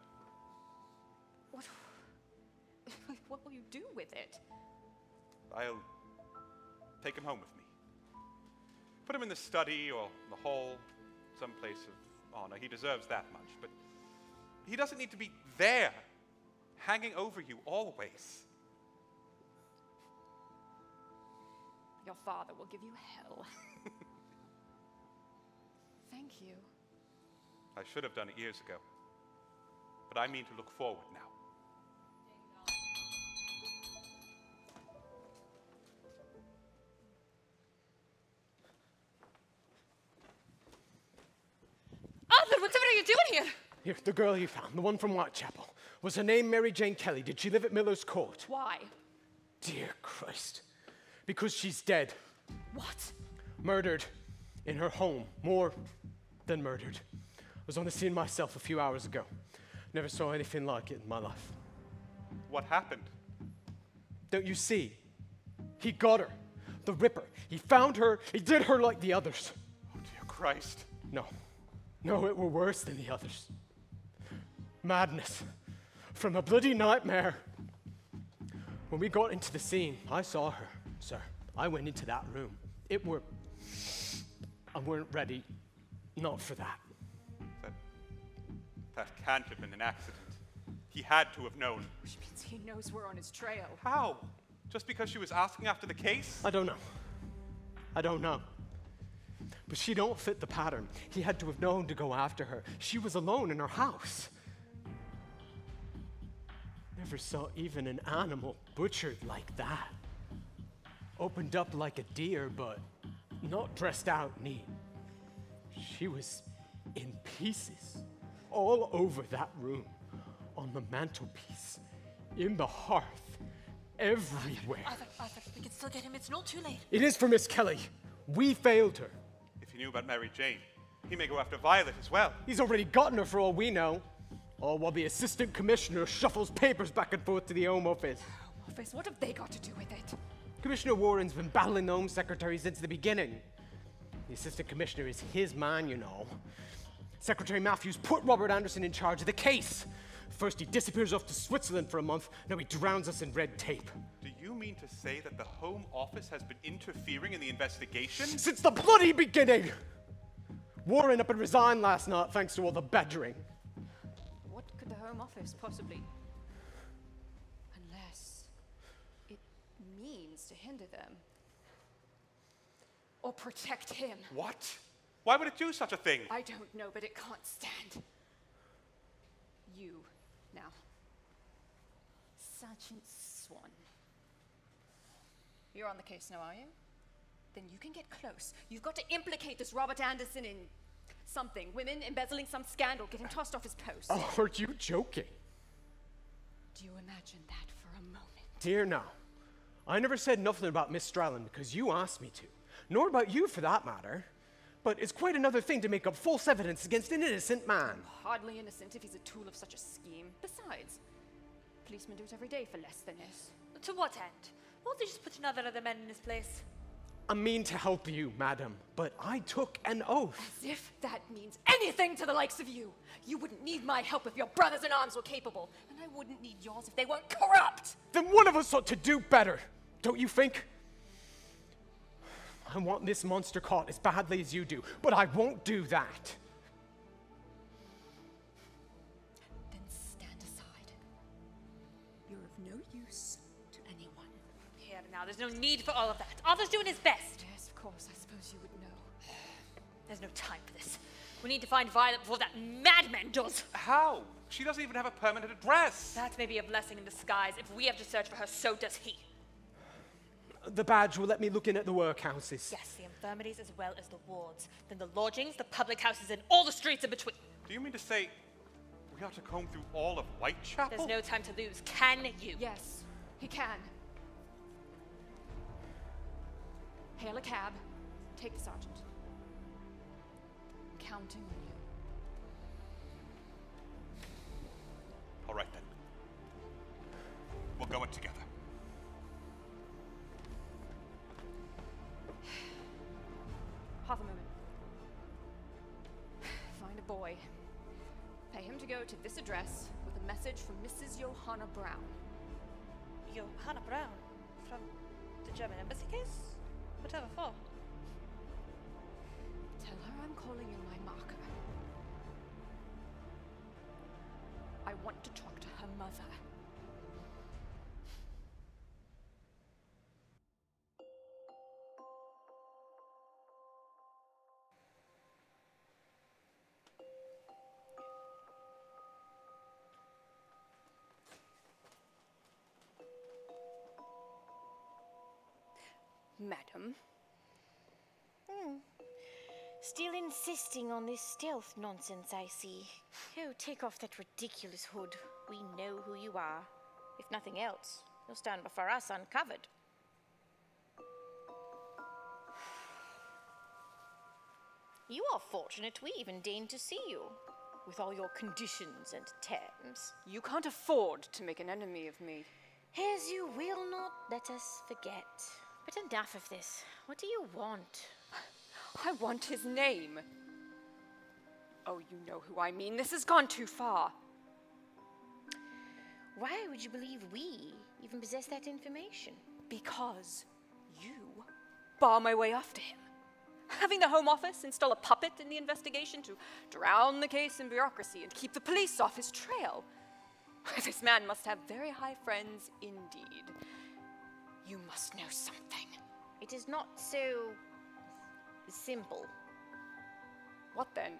What will you do with it? I'll take him home with me. Put him in the study or the hall, some place of honor. He deserves that much, but he doesn't need to be there, hanging over you always. Your father will give you hell. Thank you. I should have done it years ago, but I mean to look forward now. Arthur, what are you doing here? Here, the girl you found, the one from Whitechapel. Was her name Mary Jane Kelly? Did she live at Miller's Court? Why? Dear Christ. Because she's dead. What? Murdered in her home. More than murdered. I was on the scene myself a few hours ago. Never saw anything like it in my life. What happened? Don't you see? He got her. The Ripper. He found her. He did her like the others. Oh, dear Christ. No. No, it were worse than the others. Madness. From a bloody nightmare. When we got into the scene, I saw her, sir. I went into that room. I weren't ready. Not for that. That can't have been an accident. He had to have known. Which means he knows we're on his trail. How? Just because she was asking after the case? I don't know. I don't know. But she don't fit the pattern. He had to have known to go after her. She was alone in her house. Never saw even an animal butchered like that. Opened up like a deer, but not dressed out neat. She was in pieces, all over that room, on the mantelpiece, in the hearth, everywhere. Arthur, we can still get him. It's not too late. It is for Miss Kelly. We failed her. If he knew about Mary Jane, he may go after Violet as well. He's already gotten her for all we know. All while the assistant commissioner shuffles papers back and forth to the Home Office. Home Office, what have they got to do with it? Commissioner Warren's been battling the Home Secretary since the beginning. The assistant commissioner is his man, you know. Secretary Matthews put Robert Anderson in charge of the case. First he disappears off to Switzerland for a month, now he drowns us in red tape. Do you mean to say that the Home Office has been interfering in the investigation? Since the bloody beginning! Warren up and resigned last night thanks to all the badgering. What could the Home Office possibly... Unless it means to hinder them. Or protect him. What? Why would it do such a thing? I don't know, but it can't stand. You, now. Sergeant Swan. You're on the case now, are you? Then you can get close. You've got to implicate this Robert Anderson in something. Women embezzling some scandal, get him tossed off his post. Oh, are you joking? Do you imagine that for a moment? Dear now, I never said nothing about Miss Strallen because you asked me to. Nor about you for that matter. But it's quite another thing to make up false evidence against an innocent man. Hardly innocent if he's a tool of such a scheme. Besides, policemen do it every day for less than this. To what end? Won't they just put another of the men in his place? I mean to help you, madam, but I took an oath. As if that means anything to the likes of you. You wouldn't need my help if your brothers in arms were capable. And I wouldn't need yours if they weren't corrupt. Then one of us ought to do better, don't you think? I want this monster caught as badly as you do, but I won't do that. Then stand aside. You're of no use to anyone. Here now, there's no need for all of that. Arthur's doing his best. Yes, of course, I suppose you would know. There's no time for this. We need to find Violet before that madman does. How? She doesn't even have a permanent address. That may be a blessing in disguise. If we have to search for her, so does he. The badge will let me look in at the workhouses. Yes, the infirmaries as well as the wards. Then the lodgings, the public houses, and all the streets in between. Do you mean to say We ought to comb through all of Whitechapel? There's no time to lose. Can you? Yes, he can. Hail a cab. Take the sergeant. I'm counting on you. All right, then. We'll go it together. Half a moment. Find a boy. Pay him to go to this address with a message from Mrs. Johanna Brown. Johanna Brown? From the German embassy case? Whatever for? Tell her I'm calling in my marker. I want to talk to her mother. Madam. Still insisting on this stealth nonsense, I see. Oh, take off that ridiculous hood. We know who you are. If nothing else, you'll stand before us uncovered. You are fortunate we even deigned to see you, with all your conditions and terms. You can't afford to make an enemy of me. As you will not let us forget. But enough of this. What do you want? I want his name. Oh, you know who I mean. This has gone too far. Why would you believe we even possess that information? Because you bar my way after him. Having the Home Office install a puppet in the investigation to drown the case in bureaucracy and keep the police off his trail. This man must have very high friends indeed. You must know something. It is not so simple. What then?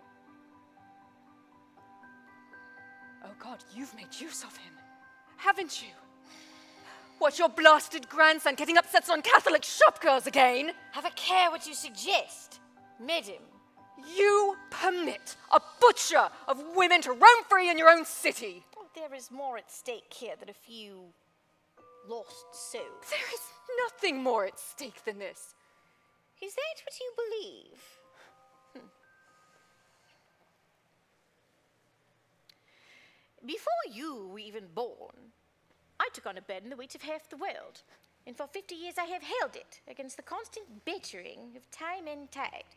Oh God, you've made use of him, haven't you? What's your blasted grandson getting upsets on Catholic shopgirls again? Have a care what you suggest, madam. You permit a butcher of women to roam free in your own city. Oh, there is more at stake here than a few lost souls. There is nothing more at stake than this. Is that what you believe? Before you were even born, I took on a burden the weight of half the world, and for 50 years I have held it against the constant battering of time and tide.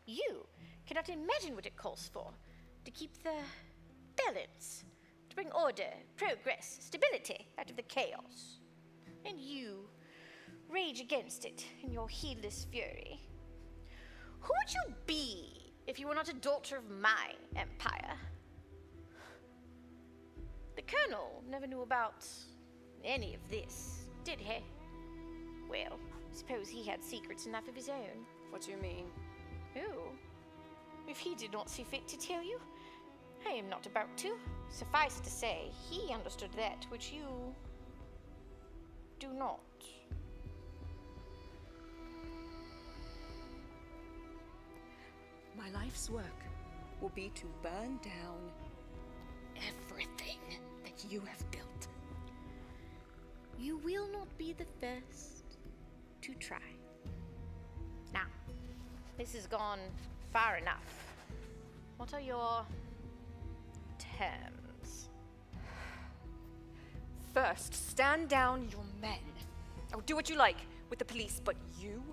You cannot imagine what it calls for to keep the balance, to bring order, progress, stability out of the chaos. And you rage against it in your heedless fury. Who would you be if you were not a daughter of my empire? The Colonel never knew about any of this, did he? Well, I suppose he had secrets enough of his own. What do you mean? Oh, if he did not see fit to tell you, I am not about to. Suffice to say, he understood that which you do not. My life's work will be to burn down everything that you have built. You will not be the first to try. Now, this has gone far enough. What are your terms? First, stand down your men. Oh, do what you like with the police, but you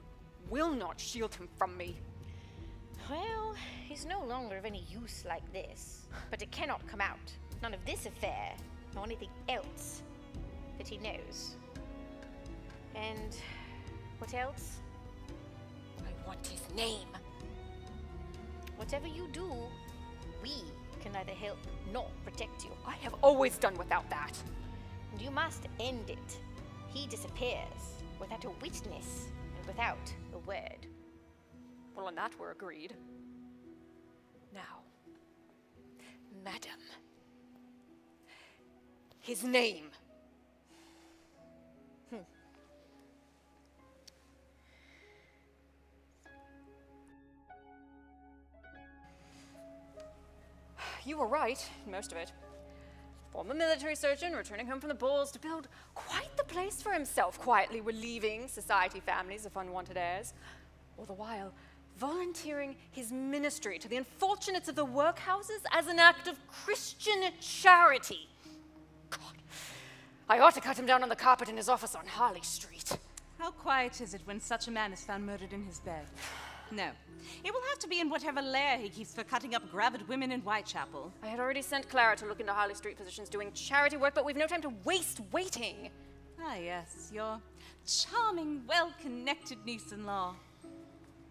will not shield him from me. Well, he's no longer of any use like this, but it cannot come out. None of this affair, nor anything else that he knows. And what else? I want his name. Whatever you do, we can neither help nor protect you. I have always done without that. And you must end it. He disappears without a witness and without a word. Well, on that we're agreed. Now, madam, his name. You were right, most of it. Former military surgeon returning home from the balls to build quite the place for himself, quietly relieving society families of unwanted heirs, all the while volunteering his ministry to the unfortunates of the workhouses as an act of Christian charity. God, I ought to cut him down on the carpet in his office on Harley Street. How quiet is it when such a man is found murdered in his bed? No. It will have to be in whatever lair he keeps for cutting up gravid women in Whitechapel. I had already sent Clara to look into Harley Street physicians doing charity work, but we've no time to waste waiting. Ah, yes, your charming, well-connected niece-in-law.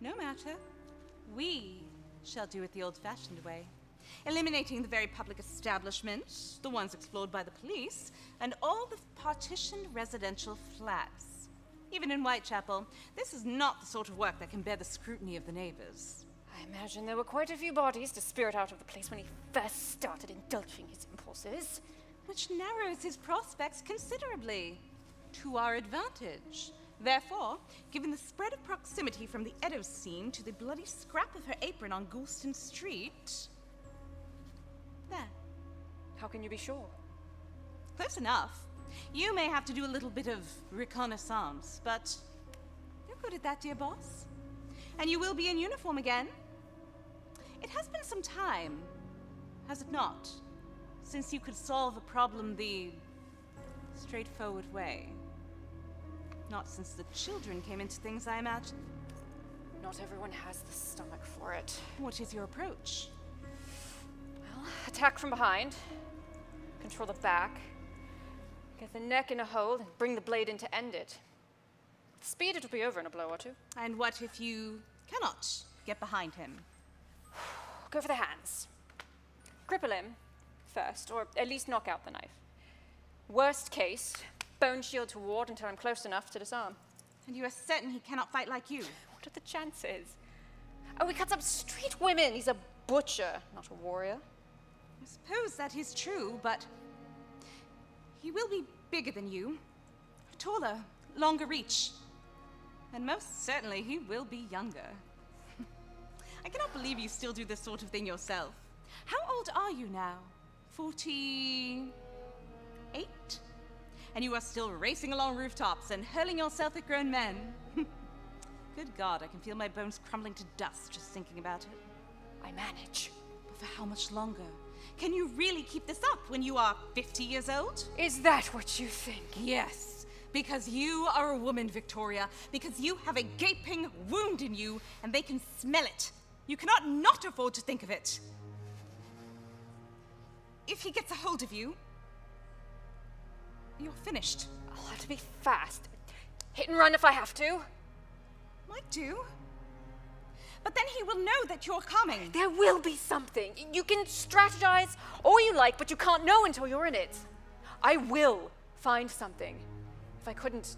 No matter. We shall do it the old-fashioned way, eliminating the very public establishments, the ones explored by the police, and all the partitioned residential flats. Even in Whitechapel, this is not the sort of work that can bear the scrutiny of the neighbors. I imagine there were quite a few bodies to spirit out of the place when he first started indulging his impulses. Which narrows his prospects considerably, to our advantage. Therefore, given the spread of proximity from the Eddowes scene to the bloody scrap of her apron on Goulston Street... There. How can you be sure? Close enough. You may have to do a little bit of reconnaissance, but you're good at that, dear boss. And you will be in uniform again. It has been some time, has it not, since you could solve a problem the straightforward way. Not since the children came into things, I imagine. Not everyone has the stomach for it. What is your approach? Well, attack from behind, control the back, get the neck in a hold, and bring the blade in to end it. With speed, it'll be over in a blow or two. And what if you cannot get behind him? Go for the hands. Cripple him first, or at least knock out the knife. Worst case, bone shield to ward until I'm close enough to disarm. And you are certain he cannot fight like you? What are the chances? Oh, he cuts up street women. He's a butcher, not a warrior. I suppose that is true, but he will be bigger than you, taller, longer reach. And most certainly he will be younger. I cannot believe you still do this sort of thing yourself. How old are you now? 48? And you are still racing along rooftops and hurling yourself at grown men. Good God, I can feel my bones crumbling to dust just thinking about it. I manage. But for how much longer? Can you really keep this up when you are 50 years old? Is that what you think? Yes, because you are a woman, Victoria. Because you have a gaping wound in you, and they can smell it. You cannot not afford to think of it. If he gets a hold of you, you're finished. I'll have to be fast. Hit and run if I have to. Might do. But then he will know that you're coming. There will be something. You can strategize all you like, but you can't know until you're in it. I will find something. If I couldn't,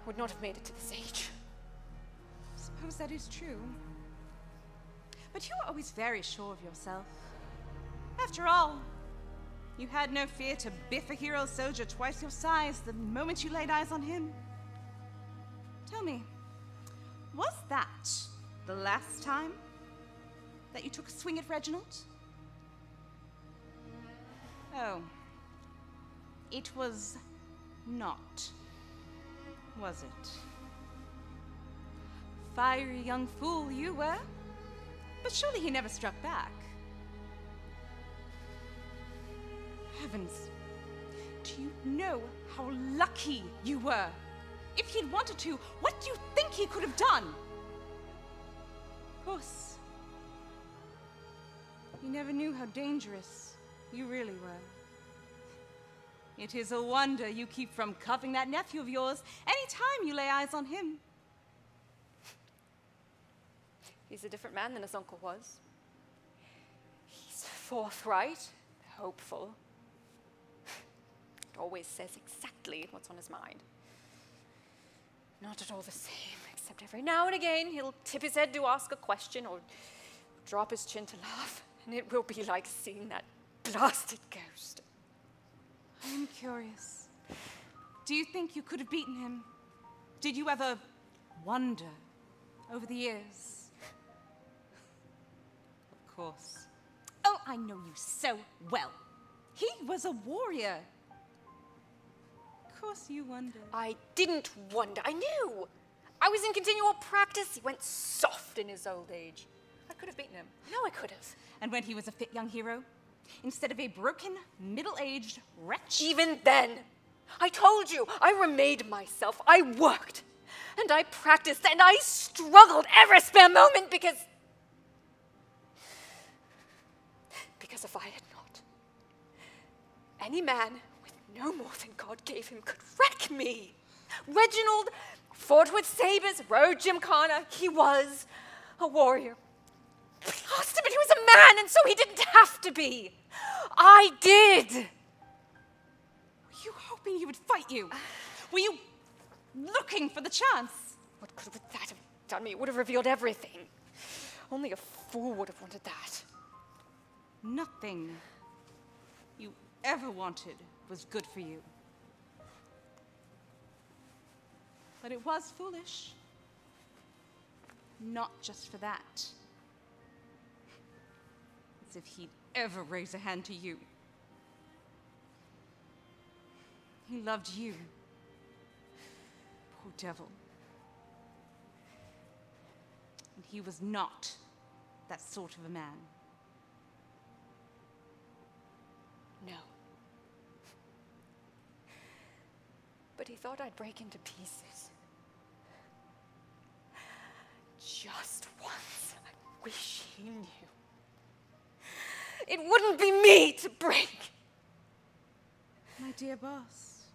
I would not have made it to this age. I suppose that is true. But you were always very sure of yourself. After all, you had no fear to biff a hero soldier twice your size the moment you laid eyes on him. Tell me, was that the last time that you took a swing at Reginald? Oh, it was not, was it? Fiery young fool you were, but surely he never struck back. Heavens, do you know how lucky you were? If he'd wanted to, what do you think he could have done? Of course, you never knew how dangerous you really were. It is a wonder you keep from cuffing that nephew of yours any time you lay eyes on him. He's a different man than his uncle was. He's forthright, hopeful. Always says exactly what's on his mind. Not at all the same, except every now and again he'll tip his head to ask a question or drop his chin to laugh, and it will be like seeing that blasted ghost. I'm curious. Do you think you could have beaten him? Did you ever wonder over the years? Of course. Oh, I know you so well. He was a warrior. Of course you wondered. I didn't wonder. I knew. I was in continual practice. He went soft in his old age. I could have beaten him. I know I could have. And when he was a fit young hero, instead of a broken, middle-aged wretch... Even then, I told you, I remade myself. I worked, and I practiced, and I struggled every spare moment because if I had not, any man with no more than God gave him could wreck me. Reginald fought with sabers, rode gymkhana. He was a warrior. Lost him, but he was a man, and so he didn't have to be. I did. Were you hoping he would fight you? Were you looking for the chance? What could that have done me? It would have revealed everything. Only a fool would have wanted that. Nothing you ever wanted was good for you. But it was foolish. Not just for that. As if he'd ever raise a hand to you. He loved you. Poor devil. And he was not that sort of a man. No. But he thought I'd break into pieces. Just once, I wish he knew. It wouldn't be me to break. My dear boss,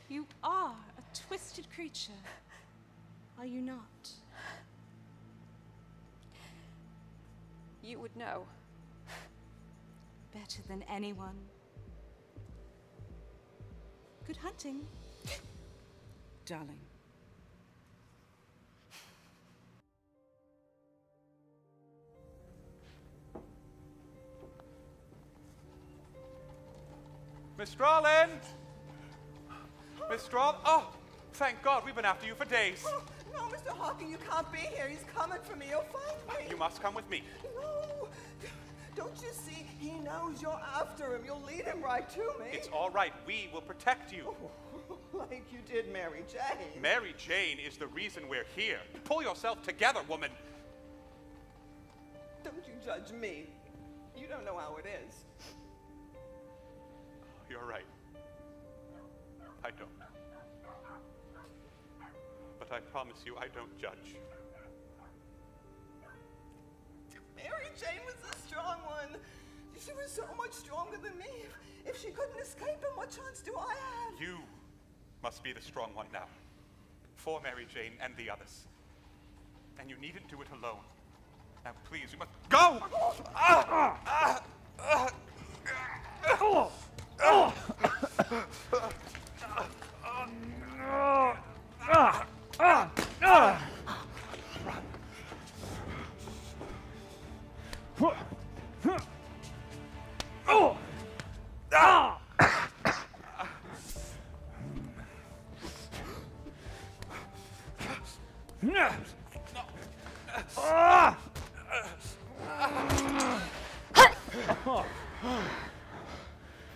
you are a twisted creature, are you not? You would know. Better than anyone. Good hunting, darling. Miss Strawlin! Miss Strawlin! Oh, thank God, we've been after you for days. Oh, no, Mr. Hawking, you can't be here. He's coming for me. He'll find me. You must come with me. No. Don't you see? He knows you're after him. You'll lead him right to me. It's all right. We will protect you. Oh, like you did Mary Jane. Mary Jane is the reason we're here. Pull yourself together, woman. Don't you judge me. You don't know how it is. You're right. I don't. But I promise you, I don't judge. Mary Jane was the strong one. She was so much stronger than me. If she couldn't escape him, what chance do I have? You must be the strong one now. For Mary Jane and the others. And you needn't do it alone. Now, please, you must go!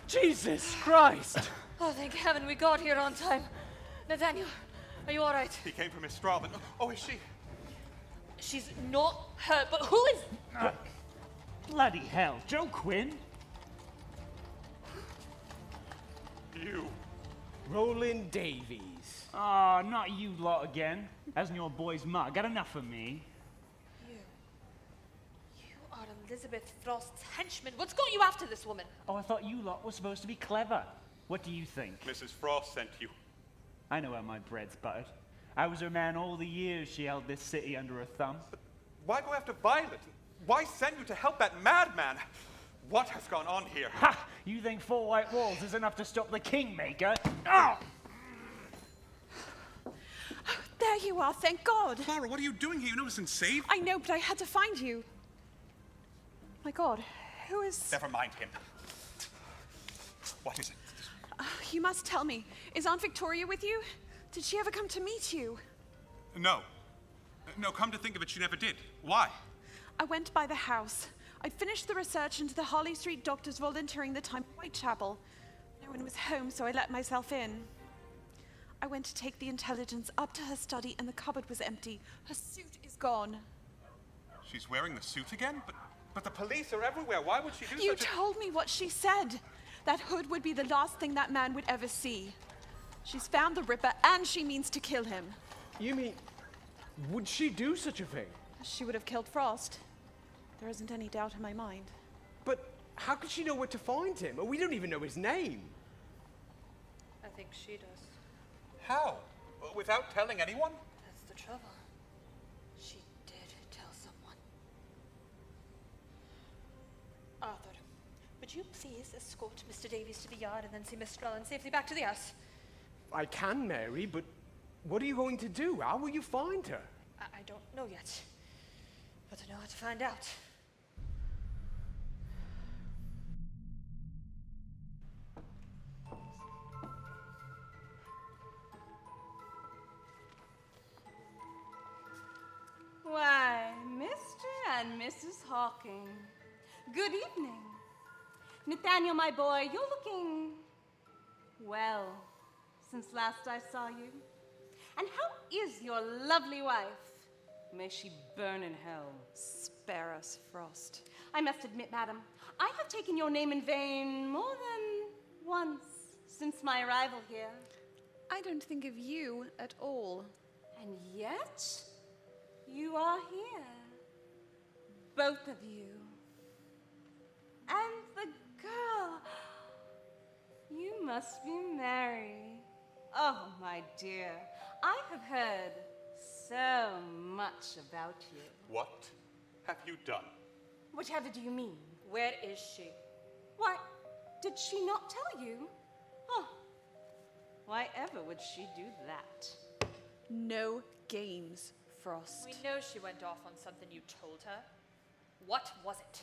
Jesus Christ! Oh, thank heaven we got here on time. Nathaniel, are you all right? He came from Miss Strawlin. Oh, is she? She's not hurt, but who is... Bloody hell, Joe Quinn? You. Roland Davies. Ah, not you lot again. Hasn't your boy's mug got enough of me? You are Elizabeth Frost's henchman. What's got you after this woman? Oh, I thought you lot were supposed to be clever. What do you think? Mrs. Frost sent you. I know how my bread's buttered. I was her man all the years she held this city under her thumb. But why go after Violet? Why send you to help that madman? What has gone on here? Ha! You think 4 white walls is enough to stop the Kingmaker? Oh! There you are, thank God. Clara, what are you doing here? You know it's safe? I know, but I had to find you. My God, who is... Never mind him. What is it? You must tell me. Is Aunt Victoria with you? Did she ever come to meet you? No. No, come to think of it, she never did. Why? I went by the house. I'd finished the research into the Harley Street doctors volunteering the time at Whitechapel. No one was home, so I let myself in. I went to take the intelligence up to her study, and the cupboard was empty. Her suit is gone. She's wearing the suit again? But the police are everywhere. Why would she do You told me what she said. That hood would be the last thing that man would ever see. She's found the Ripper, and she means to kill him. You mean, would she do such a thing? She would have killed Frost. There isn't any doubt in my mind. But how could she know where to find him? We don't even know his name. I think she does. How? Without telling anyone? That's the trouble. She did tell someone. Arthur, would you please escort Mr. Davies to the yard and then see Miss Strellan safely back to the house? I can, Mary, but what are you going to do? How will you find her? I don't know yet, but I know how to find out. Why, Mr. and Mrs. Hawking. Good evening. Nathaniel, my boy, you're looking well since last I saw you. And how is your lovely wife? May she burn in hell. Spare us, Frost. I must admit, madam, I have taken your name in vain more than once since my arrival here. I don't think of you at all. And yet, you are here. Both of you. And the girl. You must be Mary. Oh, my dear, I have heard so much about you. What have you done? Whatever do you mean? Where is she? Why, did she not tell you? Oh, why ever would she do that? No games, Frost. We know she went off on something you told her. What was it?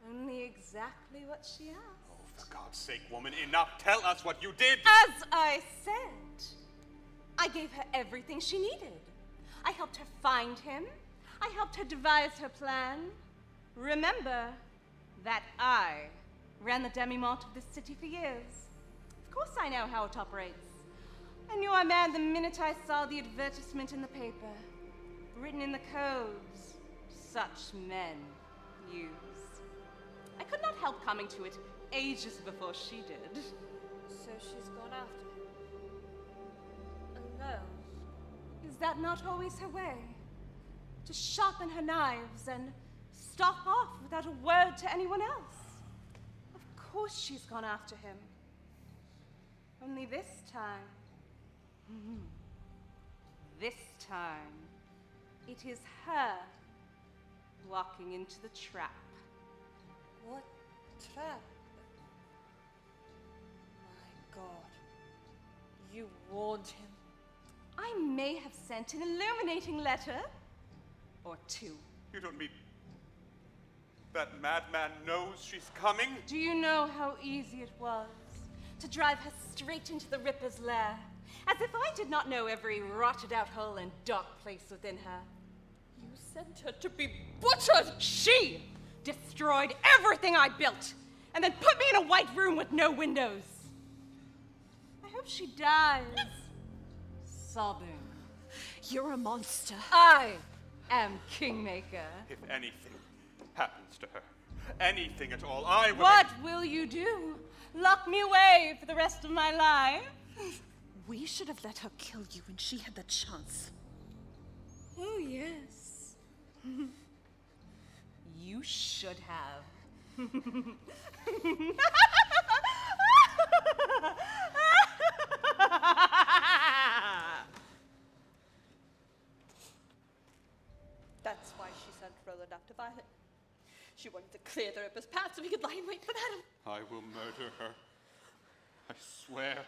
Only exactly what she asked. Oh, for God's sake, woman, enough. Tell us what you did. As I said, I gave her everything she needed. I helped her find him. I helped her devise her plan. Remember that I ran the demi-mart of this city for years. Of course I know how it operates. I knew I manned the minute I saw the advertisement in the paper, written in the codes such men use. I could not help coming to it ages before she did. So she's gone after him. Alone. Is that not always her way? To sharpen her knives and stalk off without a word to anyone else? Of course she's gone after him. Only this time, it is her walking into the trap. What trap? My God. You warned him. I may have sent an illuminating letter or two. You don't mean that madman knows she's coming? Do you know how easy it was to drive her straight into the Ripper's lair, as if I did not know every rotted out hole and dark place within her? You sent her to be butchered! She destroyed everything I built, and then put me in a white room with no windows. I hope she dies, sobbing. You're a monster. I am Kingmaker. If anything happens to her, anything at all, I will... What will you do? Lock me away for the rest of my life? We should have let her kill you when she had the chance. Oh, yes. You should have. That's why she sent Roland after Violet. She wanted to clear the Ripper's path so he could lie in wait for Madam. I will murder her. I swear.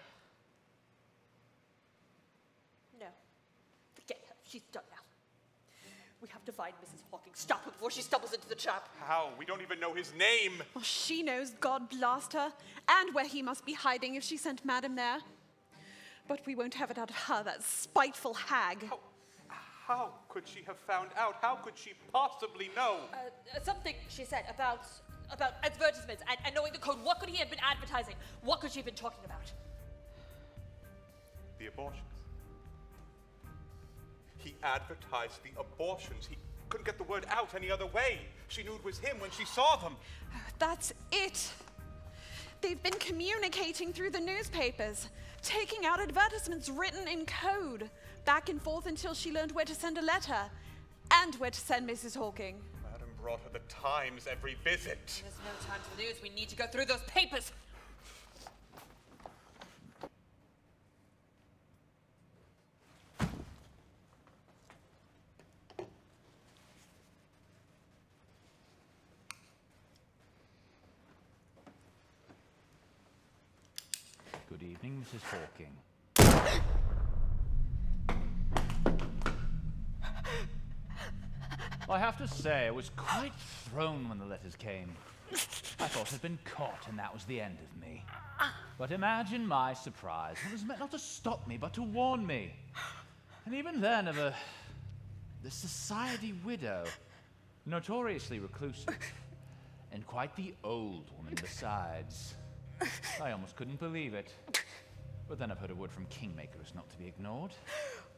No. Forget her. She's done now. We have to find Mrs. Hawking. Stop her before she stumbles into the trap. How? We don't even know his name. Well, she knows, God blast her, and where he must be hiding if she sent Madam there. But we won't have it out of her, that spiteful hag. How could she have found out? How could she possibly know? Something she said about advertisements and knowing the code. What could he have been advertising? What could she have been talking about? The abortions. He advertised the abortions. He couldn't get the word out any other way. She knew it was him when she saw them. That's it. They've been communicating through the newspapers, taking out advertisements written in code, back and forth until she learned where to send a letter and where to send Mrs. Hawking. Madam brought her the Times every visit. There's no time to lose. We need to go through those papers. Good evening, Mrs. Hawking. I have to say, I was quite thrown when the letters came. I thought I'd been caught, and that was the end of me. But imagine my surprise. It was meant not to stop me, but to warn me. And even then, of the society widow, notoriously reclusive, and quite the old woman besides. I almost couldn't believe it. But then I've heard a word from Kingmaker is not to be ignored.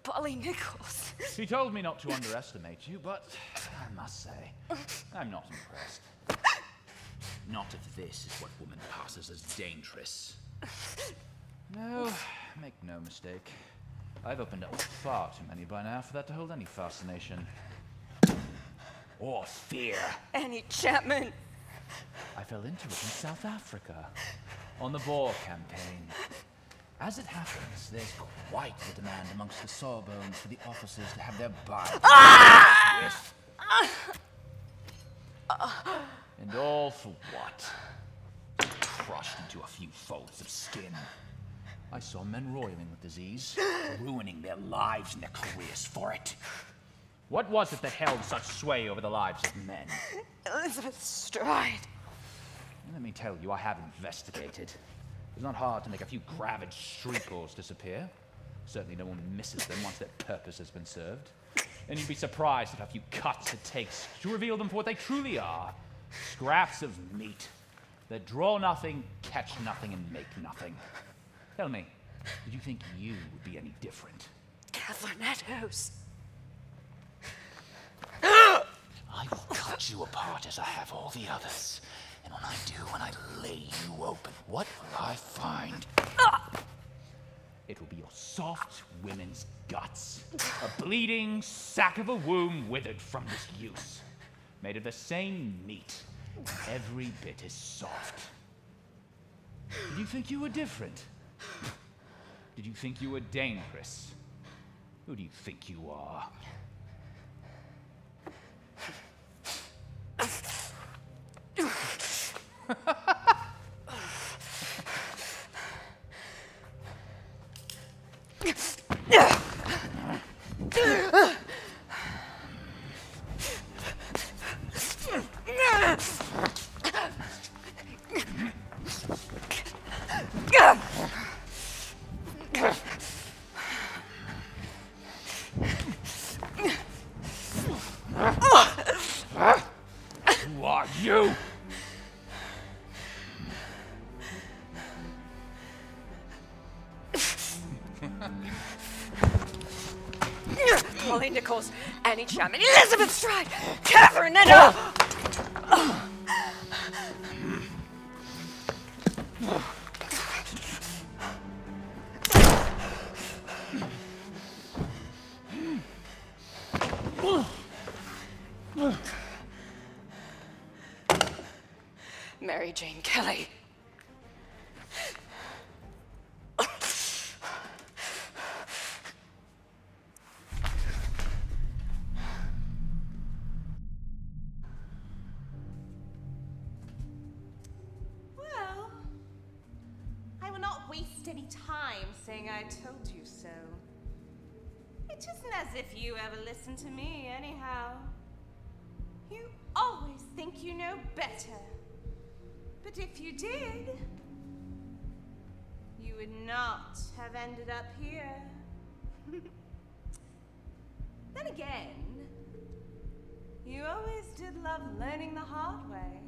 Polly Nichols. He told me not to underestimate you, but I must say, I'm not impressed. Not if this is what woman passes as dangerous. No, make no mistake. I've opened up far too many by now for that to hold any fascination. Or fear. Annie Chapman. I fell into it in South Africa, on the Boer campaign. As it happens, there's quite the demand amongst the sawbones for the officers to have their bodies with. And all for what? Crushed into a few folds of skin. I saw men roiling with disease, ruining their lives and their careers for it. What was it that held such sway over the lives of men? Elizabeth Stride. Let me tell you, I have investigated. It's not hard to make a few gravid streakers disappear. Certainly no one misses them once their purpose has been served. And you'd be surprised at how few cuts it takes to reveal them for what they truly are. Scraps of meat that draw nothing, catch nothing, and make nothing. Tell me, did you think you would be any different? Catherine Eddowes. I will cut you apart as I have all the others. And when I do, when I lay you open, what will I find? It will be your soft women's guts. A bleeding sack of a womb withered from disuse. Made of the same meat. Every bit as soft. Did you think you were different? Did you think you were dangerous? Who do you think you are? Who are you? Polly Nichols, Annie Chapman, Elizabeth Stride, Catherine Eddowes. Mary Jane Kelly. Well, I will not waste any time saying I told you so. It isn't as if you ever listened to me, anyhow. You always think you know better. But if you did, you would not have ended up here. Then again, you always did love learning the hard way.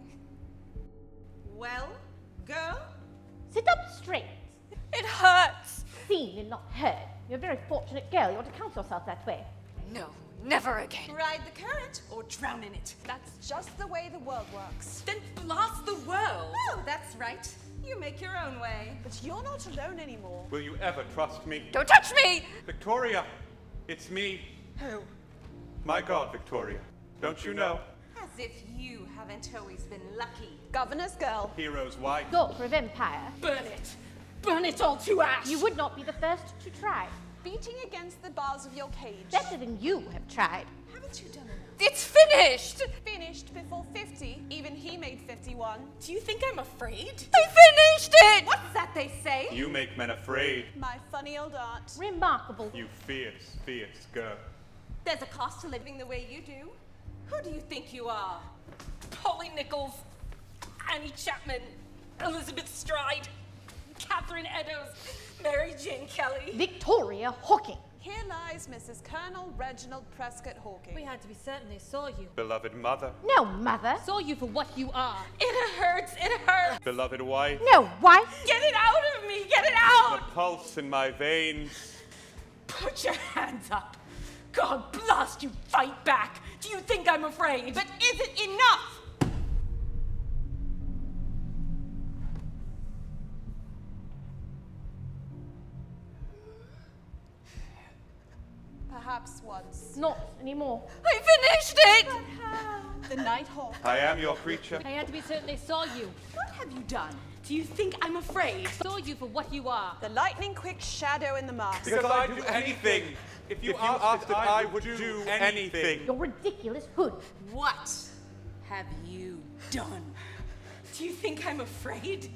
Well, girl? Sit up straight. It hurts. Seen and not heard. You're a very fortunate girl. You ought to count yourself that way. No, never again. Ride the current or drown in it. That's just the way the world works. Then blast the world. Oh, that's right. You make your own way. But you're not alone anymore. Will you ever trust me? Don't touch me! Victoria, it's me. Who? My God, Victoria. Don't you know? As if you haven't always been lucky. Governor's girl. Hero's wife. Daughter of Empire. Burn it. Burn it all to ash. You would not be the first to try. Beating against the bars of your cage. Better than you have tried. Haven't you done enough? It's finished! Finished before 50. Even he made 51. Do you think I'm afraid? I finished it! What's that they say? You make men afraid. My funny old aunt. Remarkable. You fierce, fierce girl. There's a cost to living the way you do. Who do you think you are? Polly Nichols, Annie Chapman, Elizabeth Stride, Catherine Eddowes, Mary Jane Kelly. Victoria Hawking. Here lies Mrs. Colonel Reginald Prescott Hawking. We had to be certain they saw you. Beloved mother. No, mother. Saw you for what you are. It hurts, it hurts. Beloved wife. No, wife. Get it out of me, get it out. The pulse in my veins. Put your hands up. God blast you, fight back. Do you think I'm afraid? But is it enough? Perhaps once. Not anymore. I finished it! The Nighthawk. I am your creature. I had to be certain they saw you. What have you done? Do you think I'm afraid? Saw you for what you are. The lightning quick shadow in the mask. Because I'd do anything. If you asked it, I would do anything. Your ridiculous hood. What have you done? Do you think I'm afraid?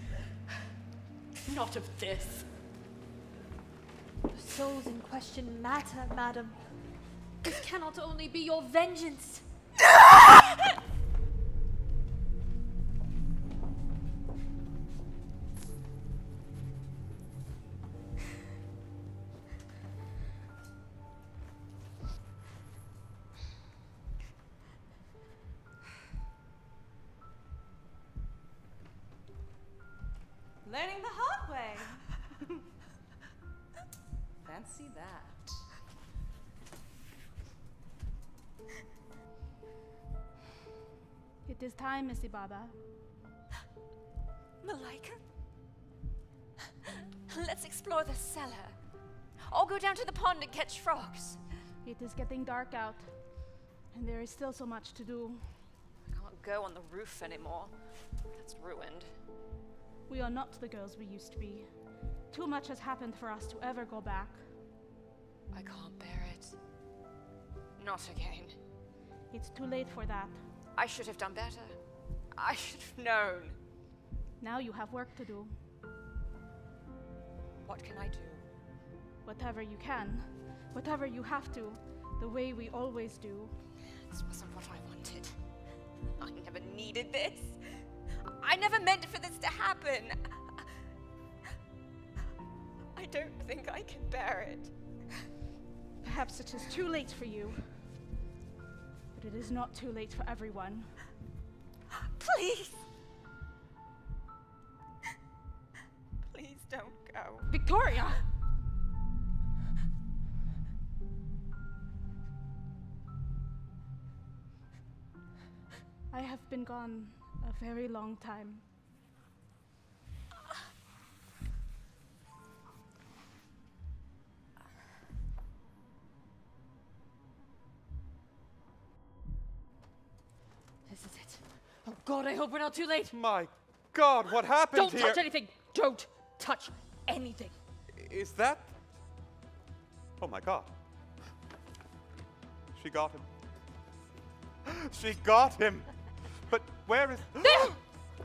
Not of this. The souls in question matter, madam. This cannot only be your vengeance. Learning the hard way. Fancy that. It is time, Missy Baba. Malaika? Let's explore the cellar. I'll go down to the pond and catch frogs. It is getting dark out, and there is still so much to do. I can't go on the roof anymore. That's ruined. We are not the girls we used to be. Too much has happened for us to ever go back. I can't bear it. Not again. It's too late for that. I should have done better. I should have known. Now you have work to do. What can I do? Whatever you can. Whatever you have to. The way we always do. This wasn't what I wanted. I never needed this. I never meant for this to happen. I don't think I can bear it. Perhaps it is too late for you. But it is not too late for everyone. Please. Please don't go. Victoria! I have been gone a very long time. This is it. Oh God, I hope we're not too late. My God, what happened Don't here? touch anything. Don't touch anything. Is that? Oh my God. She got him. She got him. But where is... There!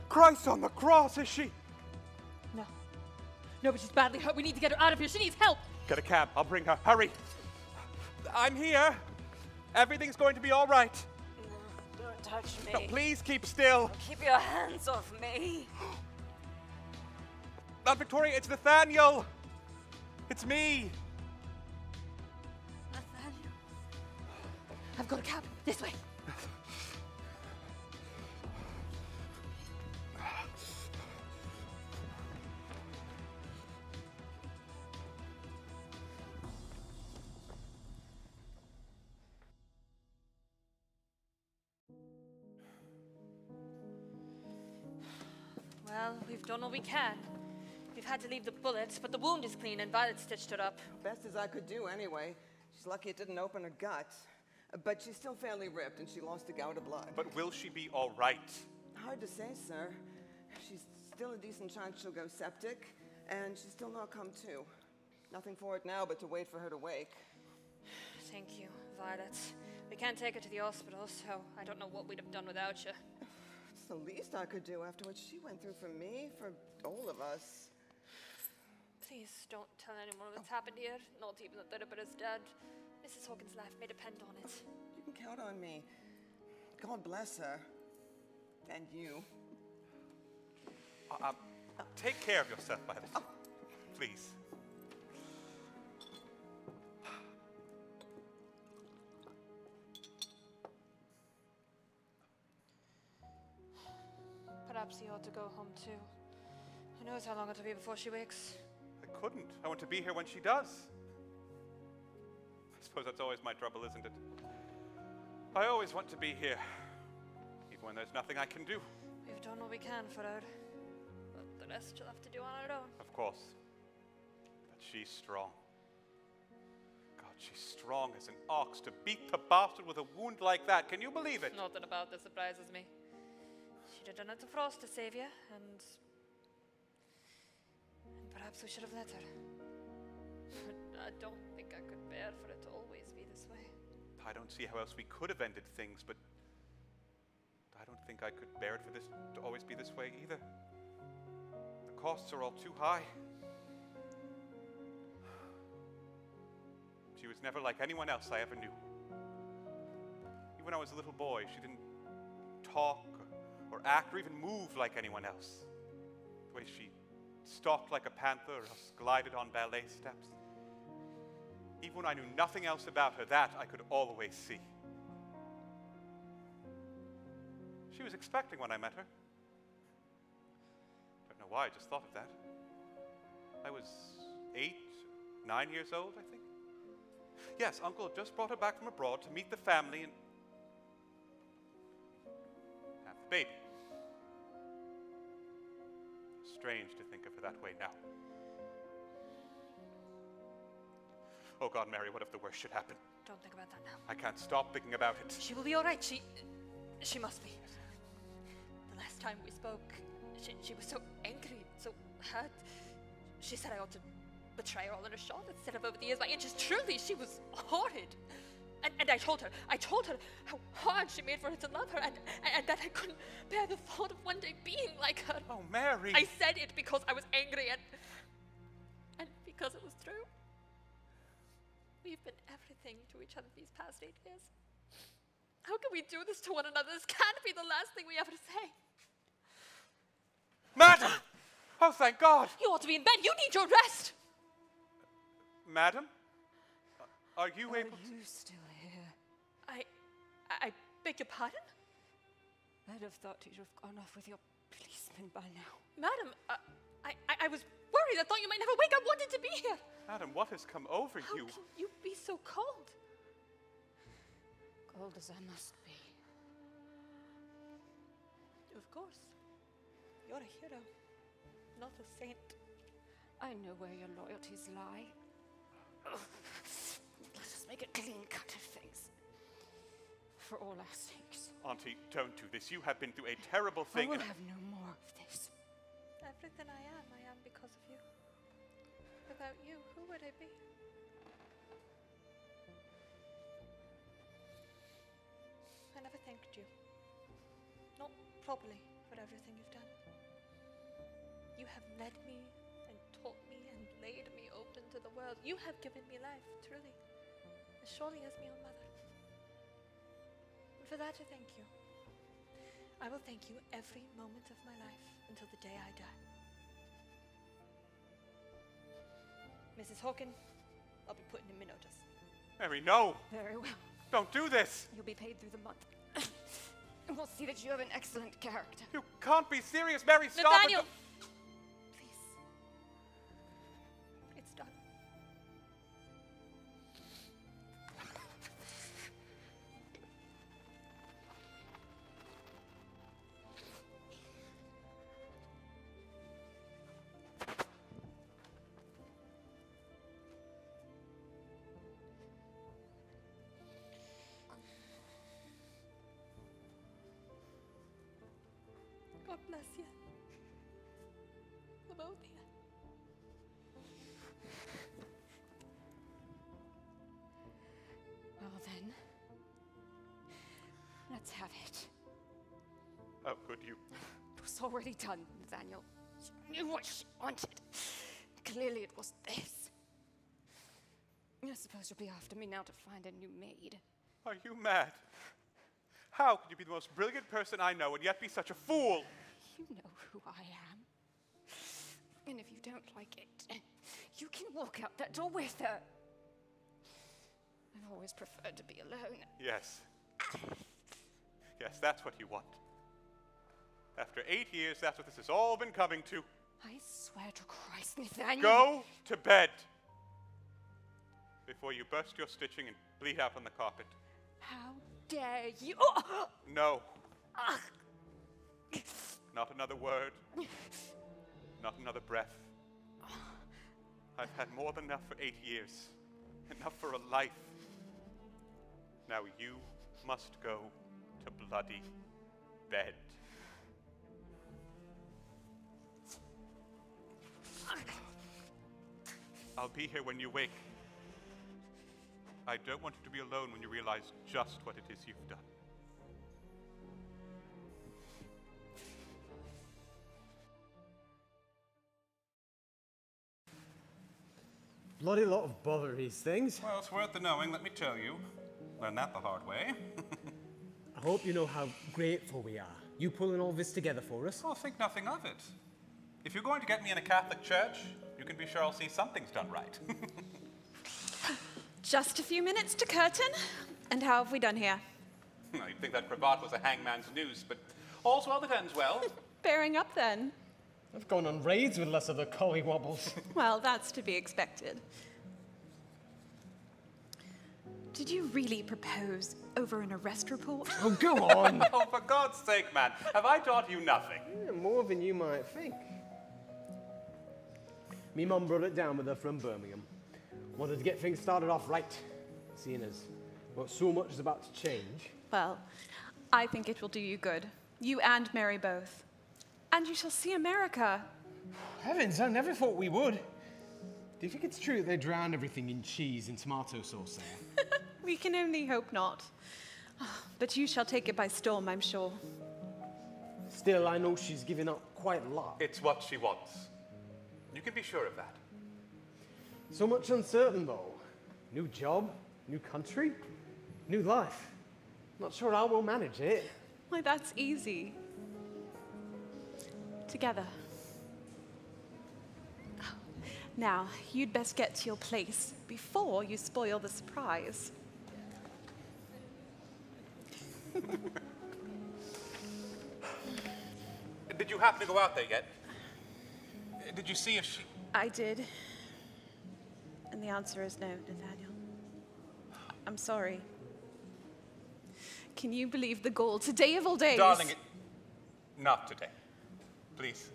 Christ on the cross, is she? No. No, but she's badly hurt. We need to get her out of here. She needs help. Get a cab. I'll bring her. Hurry. I'm here. Everything's going to be all right. No, don't touch me. No, please keep still. Keep your hands off me. Not Victoria, it's Nathaniel. It's me. Nathaniel. I've got a cab. This way. Well, we've done all we can. We've had to leave the bullets, but the wound is clean and Violet stitched it up. Best as I could do anyway. She's lucky it didn't open her gut. But she's still fairly ripped and she lost a gout of blood. But will she be all right? Hard to say, sir. She's still a decent chance she'll go septic, and she's still not come to. Nothing for it now but to wait for her to wake. Thank you, Violet. We can't take her to the hospital, so I don't know what we'd have done without you. It's the least I could do after what she went through for me, for all of us. Please don't tell anyone what's happened here, not even that Therapeut's dead. Mrs. Hawkins' life may depend on it. You can count on me. God bless her. And you. Take care of yourself, Violet. Please. Perhaps he ought to go home too. Who knows how long it'll be before she wakes? I couldn't. I want to be here when she does. I suppose that's always my trouble, isn't it? I always want to be here, even when there's nothing I can do. We've done what we can for her. But the rest she'll have to do on her own. Of course. But she's strong. God, she's strong as an ox to beat the bastard with a wound like that. Can you believe it? Nothing about this surprises me. She'd have done it to Frost to save you, and perhaps we should have let her. But I don't think I could bear for it to always be this way. I don't see how else we could have ended things, but I don't think I could bear it for this to always be this way either. The costs are all too high. She was never like anyone else I ever knew. Even when I was a little boy, she didn't talk or act or even move like anyone else. The way she stalked like a panther or else glided on ballet steps. Even when I knew nothing else about her, that I could always see. She was expecting when I met her. I don't know why, I just thought of that. I was 8, 9 years old, I think. Yes, Uncle had just brought her back from abroad to meet the family and have the baby. Strange to think of her that way now. Oh God, Mary, what if the worst should happen? Don't think about that now. I can't stop thinking about it. She will be all right. She must be. The last time we spoke, she was so angry, so hurt. She said I ought to betray her all in a shot instead of over the years by inches. Truly, she was horrid. And I told her how hard she made for her to love her, and that I couldn't bear the thought of one day being like her. Oh, Mary! I said it because I was angry and because it was true. We've been everything to each other these past 8 years. How can we do this to one another? This can't be the last thing we ever say. Madam! Oh, thank God! You ought to be in bed. You need your rest. Madam? Are you able to... Are you still here? I beg your pardon? I'd have thought you'd have gone off with your policeman by now. Madam, I was worried. I thought you might never wake. I wanted to be here. Madam, what has come over you? How can you be so cold? Cold as I must be. Of course. You're a hero, not a saint. I know where your loyalties lie. Let us make a clean cut of things. For all our sakes. Auntie, don't do this. You have been through a terrible thing. I will have no more of this. Everything I am because of you. Without you, who would I be? I never thanked you. Not properly for everything you've done. You have led me and taught me and laid me open to the world. You have given me life, truly, as surely as my own mother. And for that I thank you. I will thank you every moment of my life until the day I die. Mrs. Hawking, I'll be putting in my notice. Mary, no! Very well. Don't do this! You'll be paid through the month. And we'll see that you have an excellent character. You can't be serious, Mary, stop! Nathaniel! Please. It's done. God bless you. The both of you. Well then, let's have it. How could you? It was already done, Nathaniel. You knew what she wanted. Clearly it was this. I suppose you'll be after me now to find a new maid. Are you mad? How could you be the most brilliant person I know and yet be such a fool? You know who I am. And if you don't like it, you can walk out that door with her. I've always preferred to be alone. Yes. Yes, that's what you want. After 8 years, that's what this has all been coming to. I swear to Christ, Nathaniel. Go to bed before you burst your stitching and bleed out on the carpet. How dare you? No. Not another word. Not another breath. I've had more than enough for 8 years. Enough for a life. Now you must go to bloody bed. I'll be here when you wake. I don't want you to be alone when you realize just what it is you've done. Bloody lot of bother, these things. Well, it's worth the knowing, let me tell you. Learned that the hard way. I hope you know how grateful we are. You pulling all this together for us. Well, think nothing of it. If you're going to get me in a Catholic church, you can be sure I'll see something's done right. Just a few minutes to curtain. And how have we done here? You'd think that cravat was a hangman's noose, but all's well that ends well. Bearing up then. I've gone on raids with less of the collie wobbles. Well, that's to be expected. Did you really propose over an arrest report? Oh, go on! Oh, for God's sake, man, have I taught you nothing? Yeah, more than you might think. Me mum brought it down with her from Birmingham. Wanted to get things started off right, seeing as what so much is about to change. Well, I think it will do you good. You and Mary both. And you shall see America. Heavens, I never thought we would. Do you think it's true that they drown everything in cheese and tomato sauce there? We can only hope not. But you shall take it by storm, I'm sure. Still, I know she's given up quite a lot. It's what she wants. You can be sure of that. So much uncertain, though. New job, new country, new life. Not sure how we'll manage it. Why, that's easy. Together. Now, you'd best get to your place before you spoil the surprise. Did you happen to go out there yet? Did you see if she... I did. And the answer is no, Nathaniel. I'm sorry. Can you believe the gall today of all days? Darling, not today. Please.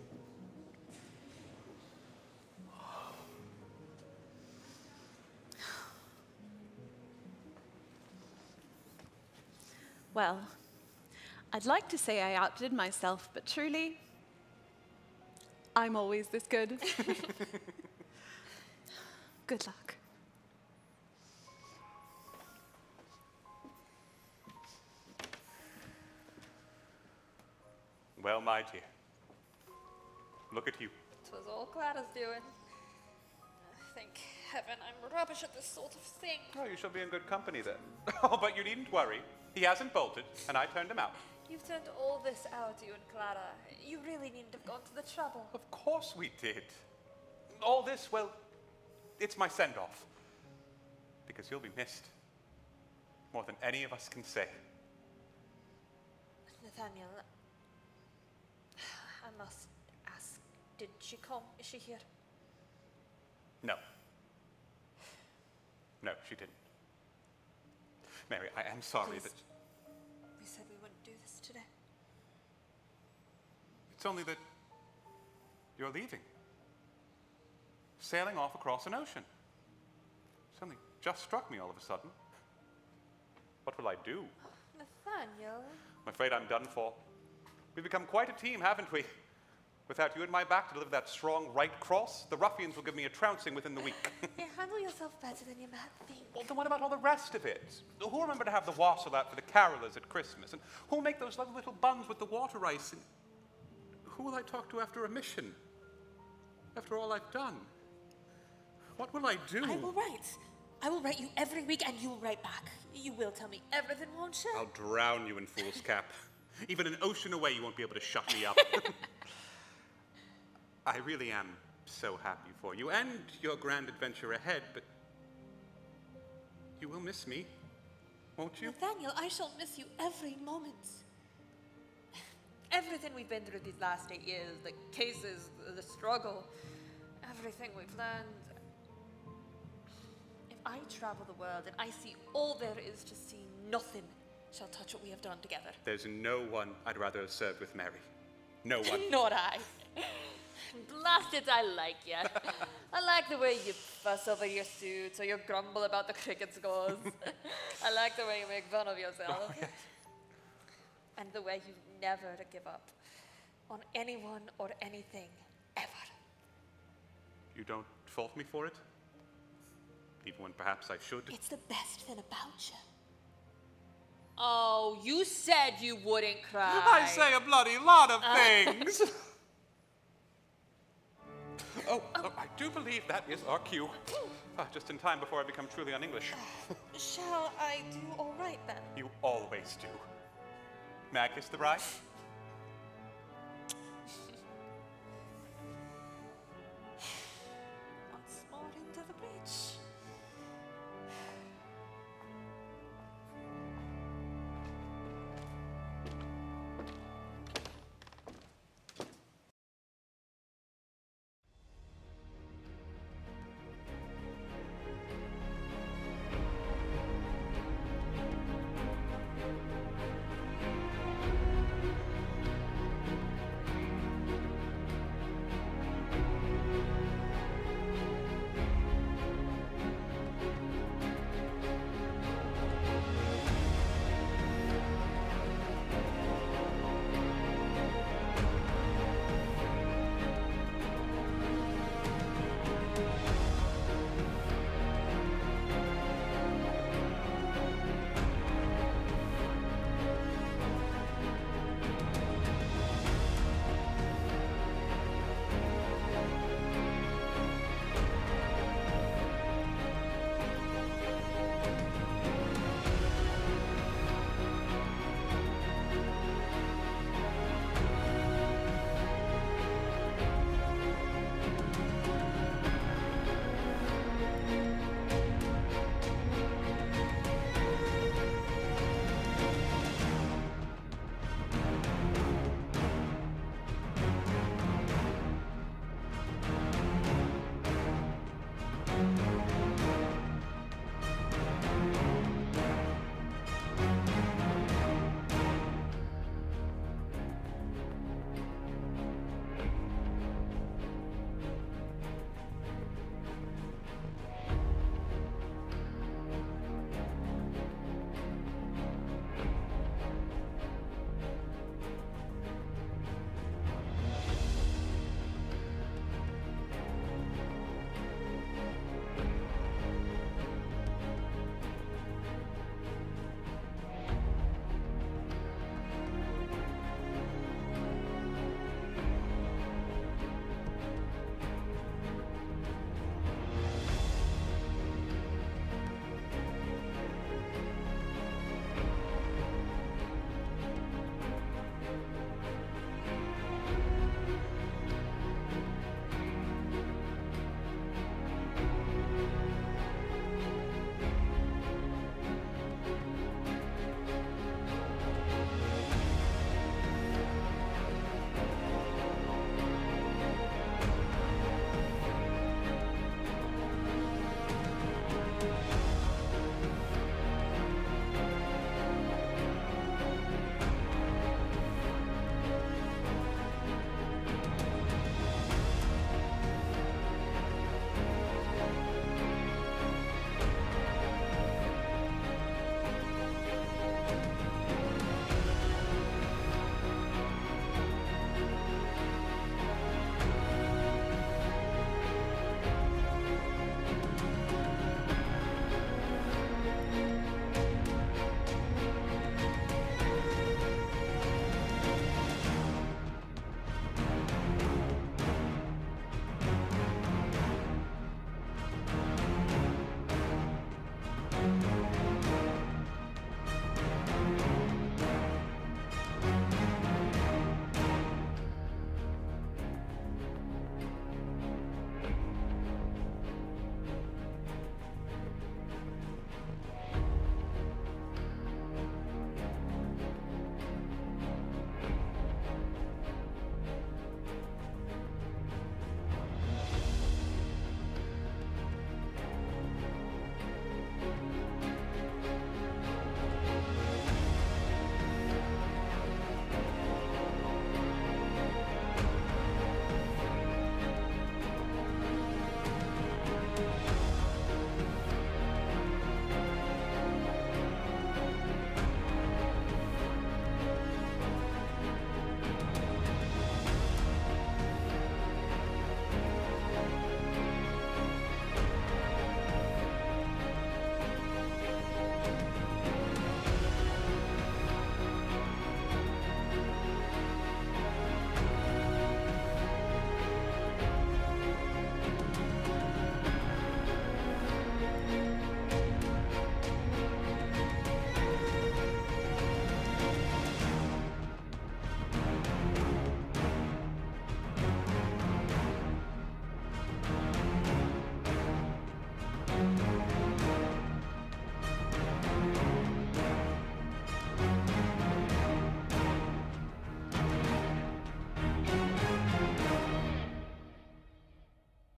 Well, I'd like to say I outdid myself, but truly, I'm always this good. Good luck. Well, my dear, look at you. It was all Clara's doing. Thank heaven I'm rubbish at this sort of thing. Oh, you shall be in good company then. Oh, but you needn't worry. He hasn't bolted, and I turned him out. You've turned all this out, you and Clara. You really needn't have gone to the trouble. Of course we did. All this, well, it's my send-off. Because you'll be missed. more than any of us can say. Nathaniel, I must ask, did she come? Is she here? No. No, she didn't. Mary, I am sorry that... We said we wouldn't do this today. It's only that you're leaving. Sailing off across an ocean. Something just struck me all of a sudden. What will I do? Nathaniel. I'm afraid I'm done for. We've become quite a team, haven't we? Without you at my back to deliver that strong right cross, the ruffians will give me a trouncing within the week. You handle yourself better than you might think. Well, then what about all the rest of it? Who'll remember to have the wassail out for the carolers at Christmas? And who'll make those lovely little buns with the water ice? And who will I talk to after a mission? After all I've done? What will I do? I will write. I will write you every week and you will write back. You will tell me everything, won't you? I'll drown you in fool's cap. Even an ocean away, you won't be able to shut me up. I really am so happy for you and your grand adventure ahead, but you will miss me, won't you? Nathaniel, I shall miss you every moment. Everything we've been through these last 8 years, the cases, the struggle, everything we've learned. If I travel the world and I see all there is to see, nothing shall touch what we have done together. There's no one I'd rather have served with Mary. No one. Not I. Blast it, I like you. I like the way you fuss over your suits or you grumble about the cricket scores. I like the way you make fun of yourself. Oh, and the way you never give up on anyone or anything, ever. You don't fault me for it? Even when perhaps I should? It's the best thing about you. Oh, you said you wouldn't cry. I say a bloody lot of things. Oh, I do believe that is our cue. Just in time before I become truly un-English. Shall I do all right then? You always do. May I kiss the bride?